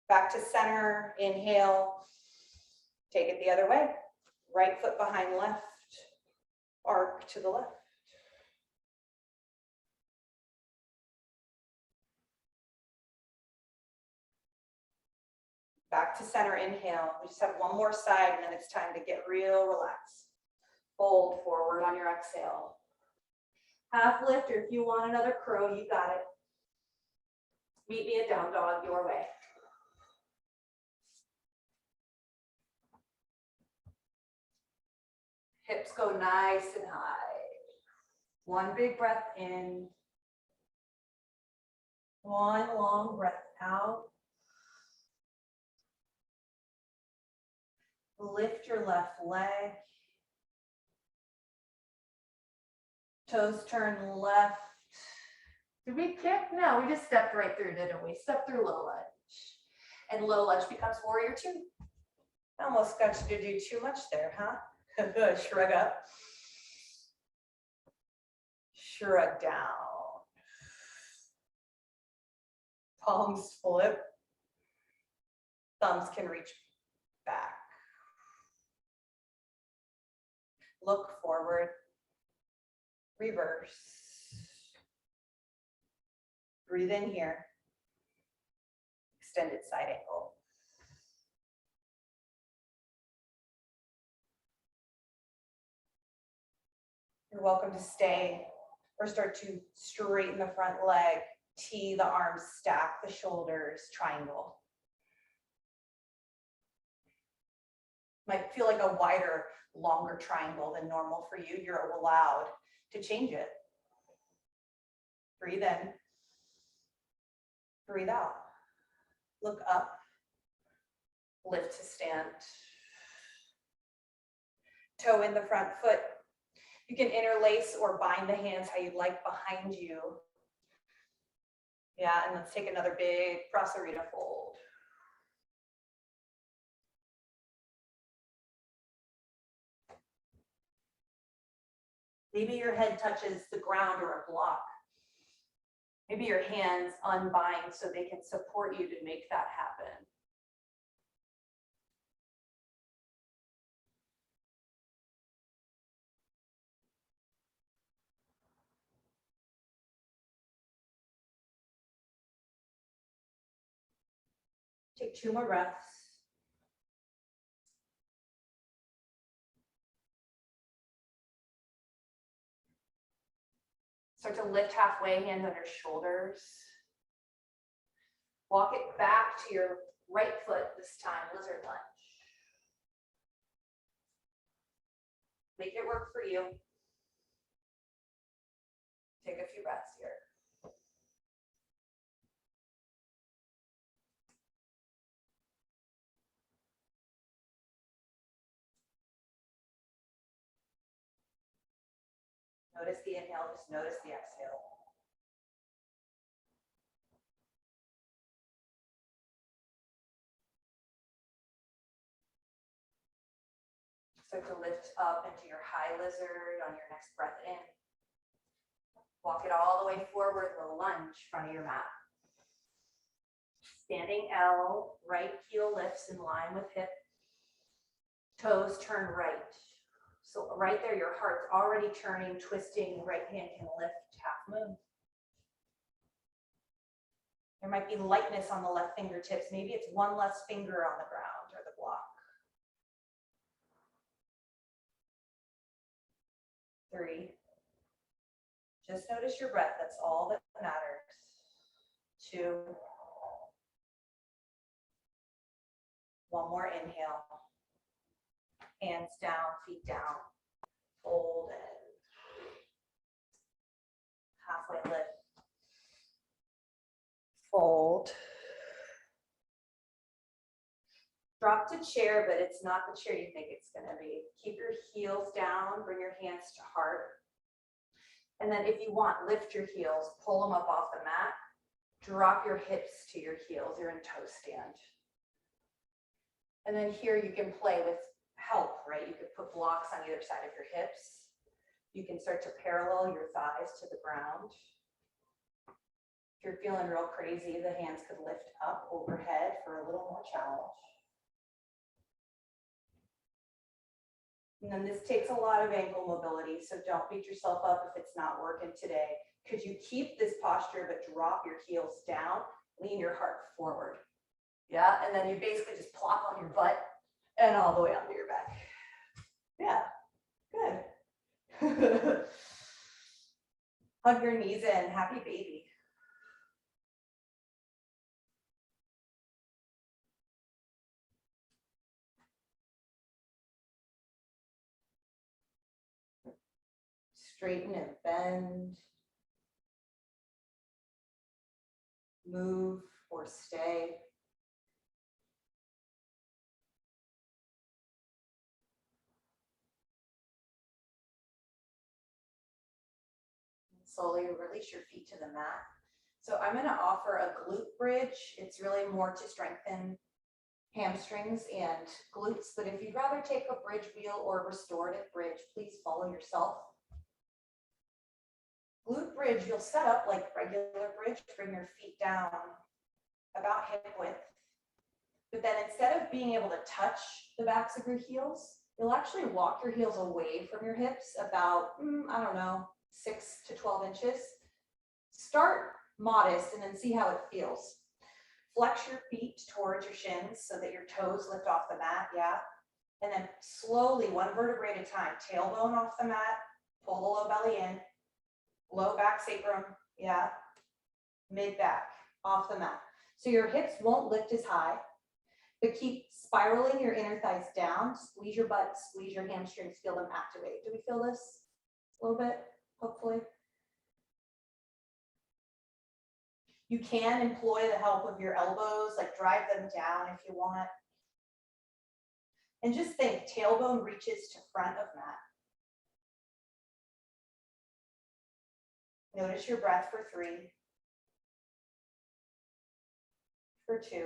Back to center, inhale. Take it the other way. Right foot behind left, arc to the left. Back to center, inhale. We just have one more side and then it's time to get real relaxed. Fold forward on your exhale. Half lift, or if you want another crow, you got it. Meet me at down dog your way. Hips go nice and high. One big breath in. One long breath out. Lift your left leg. Toes turn left. Did we kick? No, we just stepped right through, didn't we? Stepped through low lunge. And low lunge becomes warrior two. I almost got you to do too much there, huh? Good, shrug up. Shrug down. Palms flip. Thumbs can reach back. Look forward. Reverse. Breathe in here. Extended side angle. You're welcome to stay or start to straighten the front leg, tee the arms, stack the shoulders, triangle. Might feel like a wider, longer triangle than normal for you. You're allowed to change it. Breathe in. Breathe out. Look up. Lift to stand. Toe in the front foot. You can interlace or bind the hands how you like behind you. Yeah, and let's take another big Prasarita fold. Maybe your head touches the ground or a block. Maybe your hands unbind so they can support you to make that happen. Take 2 more breaths. Start to lift halfway, hands under shoulders. Walk it back to your right foot this time, lizard lunge. Make it work for you. Take a few breaths here. Notice the inhale, just notice the exhale. Start to lift up into your high lizard on your next breath in. Walk it all the way forward, little lunge, front of your mat. Standing L, right heel lifts in line with hip. Toes turn right. So right there, your heart's already turning, twisting, right hand can lift, half moon. There might be lightness on the left fingertips. Maybe it's one less finger on the ground or the block. 3. Just notice your breath. That's all that matters. 2. One more inhale. Hands down, feet down. Fold and halfway lift. Fold. Drop to chair, but it's not the chair you think it's going to be. Keep your heels down, bring your hands to heart. And then if you want, lift your heels, pull them up off the mat, drop your hips to your heels. You're in toe stand. And then here you can play with help, right? You could put blocks on either side of your hips. You can start to parallel your thighs to the ground. If you're feeling real crazy, the hands could lift up overhead for a little more challenge. And then this takes a lot of ankle mobility, so don't beat yourself up if it's not working today. Could you keep this posture but drop your heels down, lean your heart forward? Yeah, and then you basically just plop on your butt and all the way onto your back. Yeah, good. Hug your knees in, happy baby. Straighten and bend. Move or stay. Slowly release your feet to the mat. So I'm going to offer a glute bridge. It's really more to strengthen hamstrings and glutes, but if you'd rather take a bridge wheel or a restorative bridge, please follow yourself. Glute bridge, you'll set up like regular bridge, bring your feet down about hip width. But then instead of being able to touch the backs of your heels, you'll actually walk your heels away from your hips about, I don't know, 6 to 12 inches. Start modest and then see how it feels. Flex your feet towards your shins so that your toes lift off the mat, yeah. And then slowly, one vertebrae at a time, tailbone off the mat, pull the low belly in, low back sacrum, yeah. Mid back, off the mat. So your hips won't lift as high, but keep spiraling your inner thighs down, squeeze your butt, squeeze your hamstrings, feel them activate. Do we feel this a little bit, hopefully? You can employ the help of your elbows, like drive them down if you want. And just think, tailbone reaches to front of mat. Notice your breath for 3, for 2,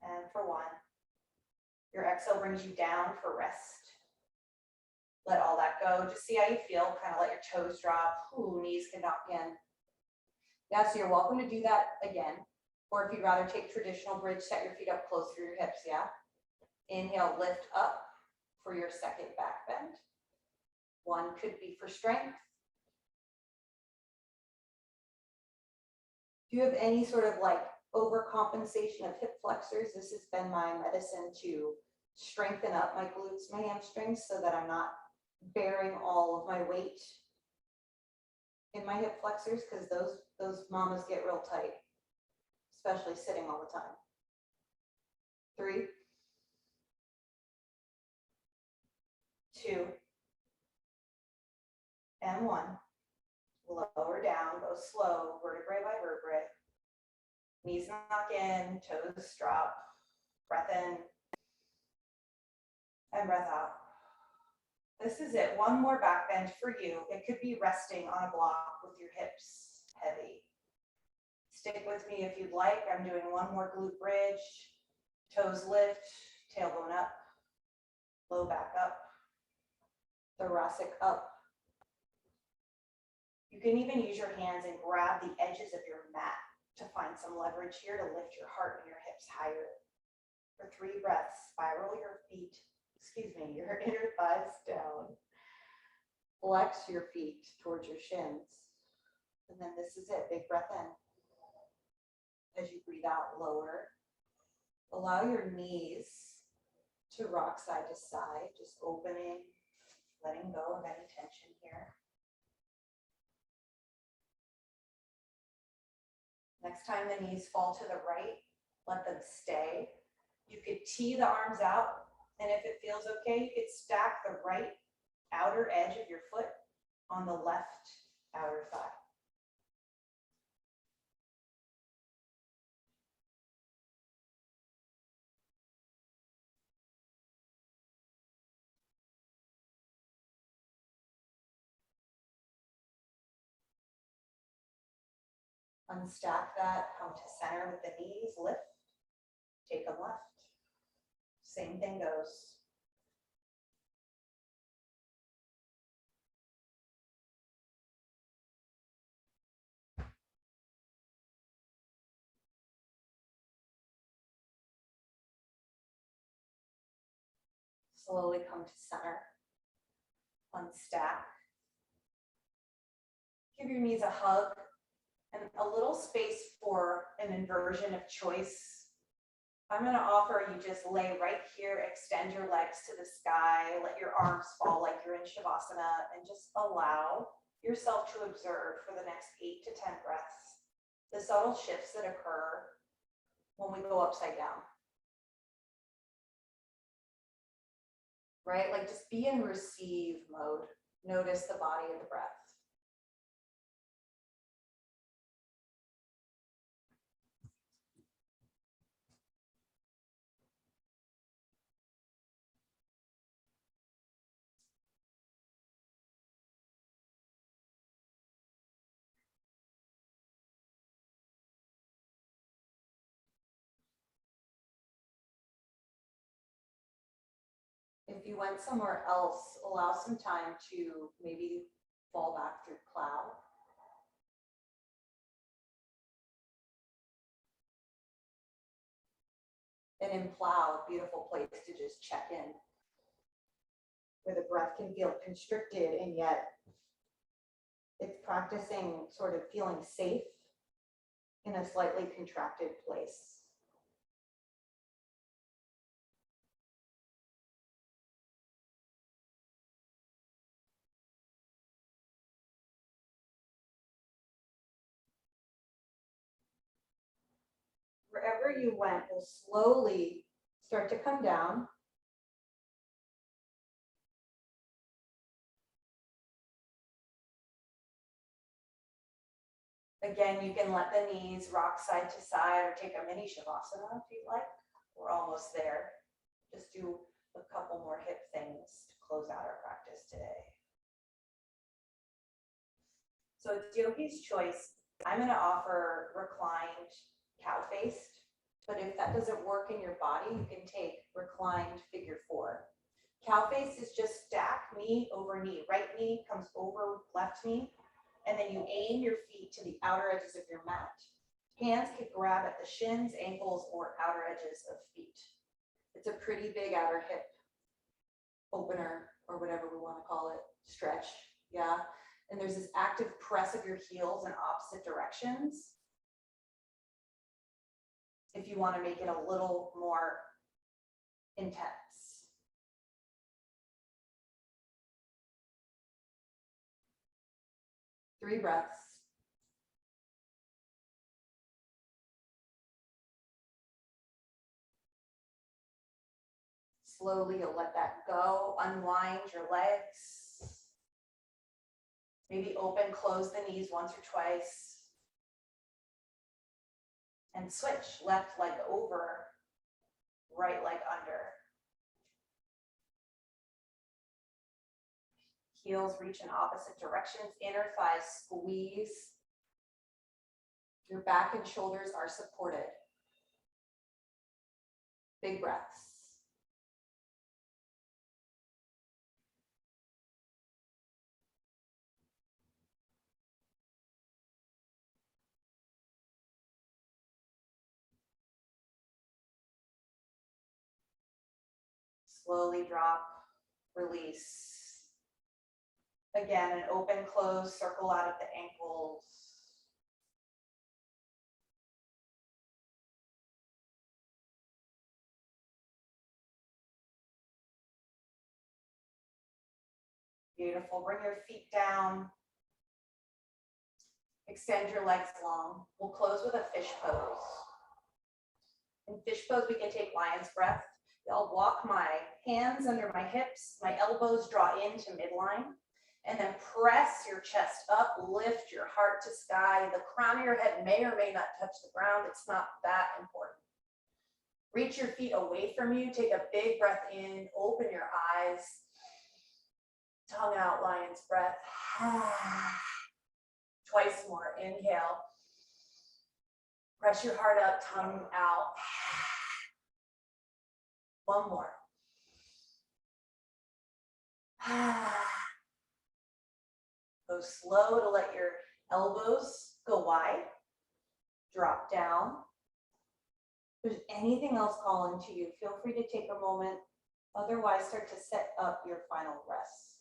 and for 1. Your exhale brings you down for rest. Let all that go. Just see how you feel. Kind of let your toes drop. Ooh, knees can knock in. Yeah, so you're welcome to do that again. Or if you'd rather take traditional bridge, set your feet up close through your hips, yeah? Inhale, lift up for your second back bend. 1 could be for strength. Do you have any sort of like overcompensation of hip flexors? This has been my medicine to strengthen up my glutes, my hamstrings, so that I'm not bearing all of my weight in my hip flexors, because those mamas get real tight, especially sitting all the time. 3, 2, and 1. Lower down, go slow, vertebrae by vertebrae. Knees knock in, toes drop, breath in, and breath out. This is it. One more back bend for you. It could be resting on a block with your hips heavy. Stick with me if you'd like. I'm doing one more glute bridge. Toes lift, tailbone up, low back up, thoracic up. You can even use your hands and grab the edges of your mat to find some leverage here to lift your heart and your hips higher. For 3 breaths, spiral your feet, your inner thighs down. Flex your feet towards your shins. And then this is it, big breath in. As you breathe out, lower. Allow your knees to rock side to side, just opening, letting go of any tension here. Next time the knees fall to the right, let them stay. You could tee the arms out, and if it feels okay, you could stack the right outer edge of your foot on the left outer thigh. Unstack that, come to center with the knees, lift, take them left. Same thing goes. Slowly come to center, unstack. Give your knees a hug and a little space for an inversion of choice. I'm going to offer you just lay right here, extend your legs to the sky, let your arms fall like you're in Shavasana, and just allow yourself to observe for the next 8 to 10 breaths the subtle shifts that occur when we go upside down. Right? Like just be in receive mode. Notice the body of the breath. If you went somewhere else, allow some time to maybe fall back through plow. And in plow, beautiful place to just check in, where the breath can feel constricted and yet it's practicing sort of feeling safe in a slightly contracted place. Wherever you went will slowly start to come down. Again, you can let the knees rock side to side or take a mini Shavasana if you'd like. We're almost there. Just do a couple more hip things to close out our practice today. So it's yogi's choice. I'm going to offer reclined cow-faced, but if that doesn't work in your body, you can take reclined figure 4. Cow-face is just stack knee over knee. Right knee comes over left knee, and then you aim your feet to the outer edges of your mat. Hands can grab at the shins, ankles, or outer edges of feet. It's a pretty big outer hip opener, or whatever we want to call it, stretch, yeah. And there's this active press of your heels in opposite directions. If you want to make it a little more intense. Three breaths. Slowly, you'll let that go. Unwind your legs. Maybe open, close the knees once or twice. And switch, left leg over, right leg under. Heels reach in opposite directions, inner thighs squeeze. Your back and shoulders are supported. Big breaths. Slowly drop, release. Again, an open, close, circle out of the ankles. Beautiful. Bring your feet down. Extend your legs long. We'll close with a fish pose. In fish pose, we can take lion's breath. I'll walk my hands under my hips, my elbows draw into midline, and then press your chest up, lift your heart to sky. The crown of your head may or may not touch the ground. It's not that important. Reach your feet away from you. Take a big breath in, open your eyes. Tongue out, lion's breath. Twice more, inhale. Press your heart up, tongue out. One more. Go slow to let your elbows go wide. Drop down. If there's anything else calling to you, feel free to take a moment. Otherwise, start to set up your final rest.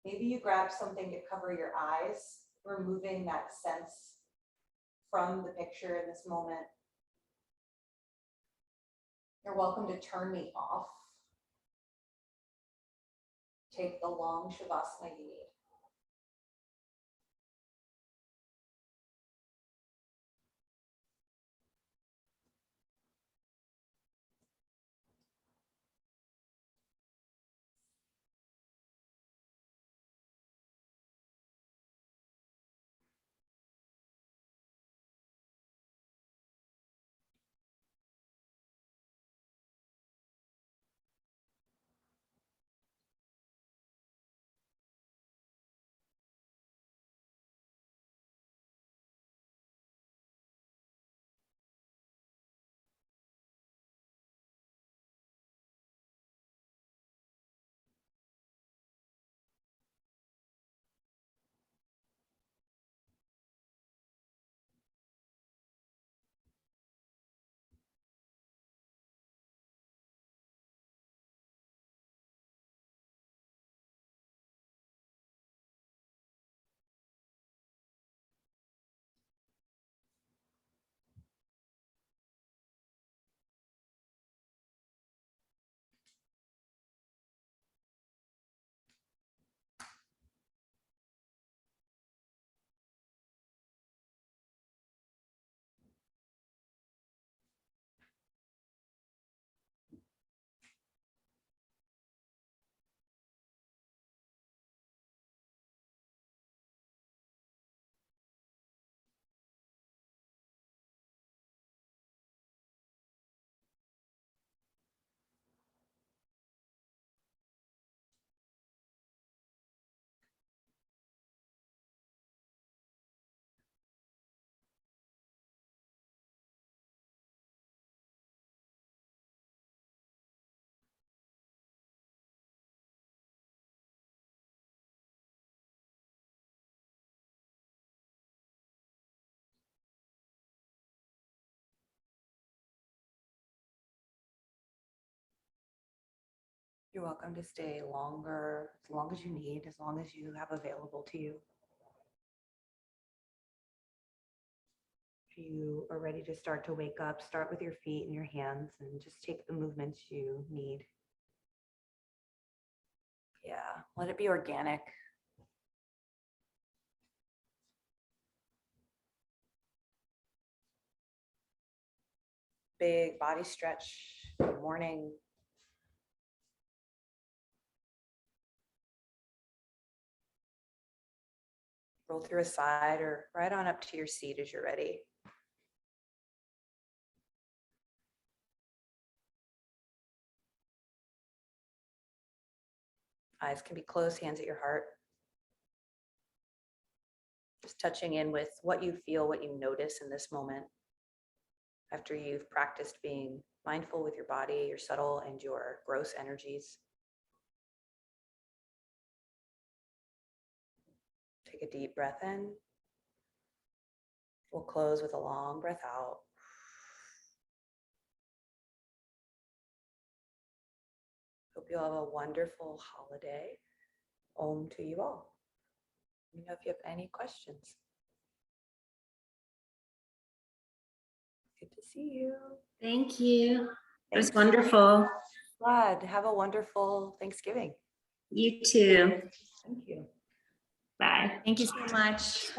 Maybe you grab something to cover your eyes, removing that sense from the picture in this moment. You're welcome to turn me off. Take the long Shavasana you need. You're welcome to stay longer, as long as you need, as long as you have available to you. If you are ready to start to wake up, start with your feet and your hands and just take the movements you need. Yeah, let it be organic. Big body stretch in the morning. Roll through a side or right on up to your seat as you're ready. Eyes can be closed, hands at your heart. Just touching in with what you feel, what you notice in this moment. After you've practiced being mindful with your body, your subtle and your gross energies. Take a deep breath in. We'll close with a long breath out. Hope you'll have a wonderful holiday. Om to you all. Let me know if you have any questions. Good to see you. Thank you. It was Thanks. wonderful. Glad. Have a wonderful Thanksgiving. You too. Thank you. Bye. Thank you so much.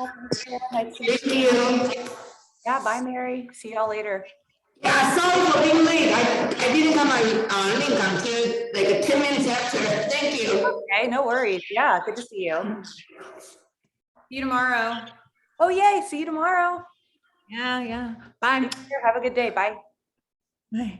Nice to meet Thank you. Yeah, bye, Mary. See y'all later. Yeah, sorry for being late. I didn't have my link until like 10 minutes after. Thank you. Okay, no worries. Yeah, good to see you. See you tomorrow. Oh, yay. See you tomorrow. Yeah. Bye. Have a good day. Bye. Bye.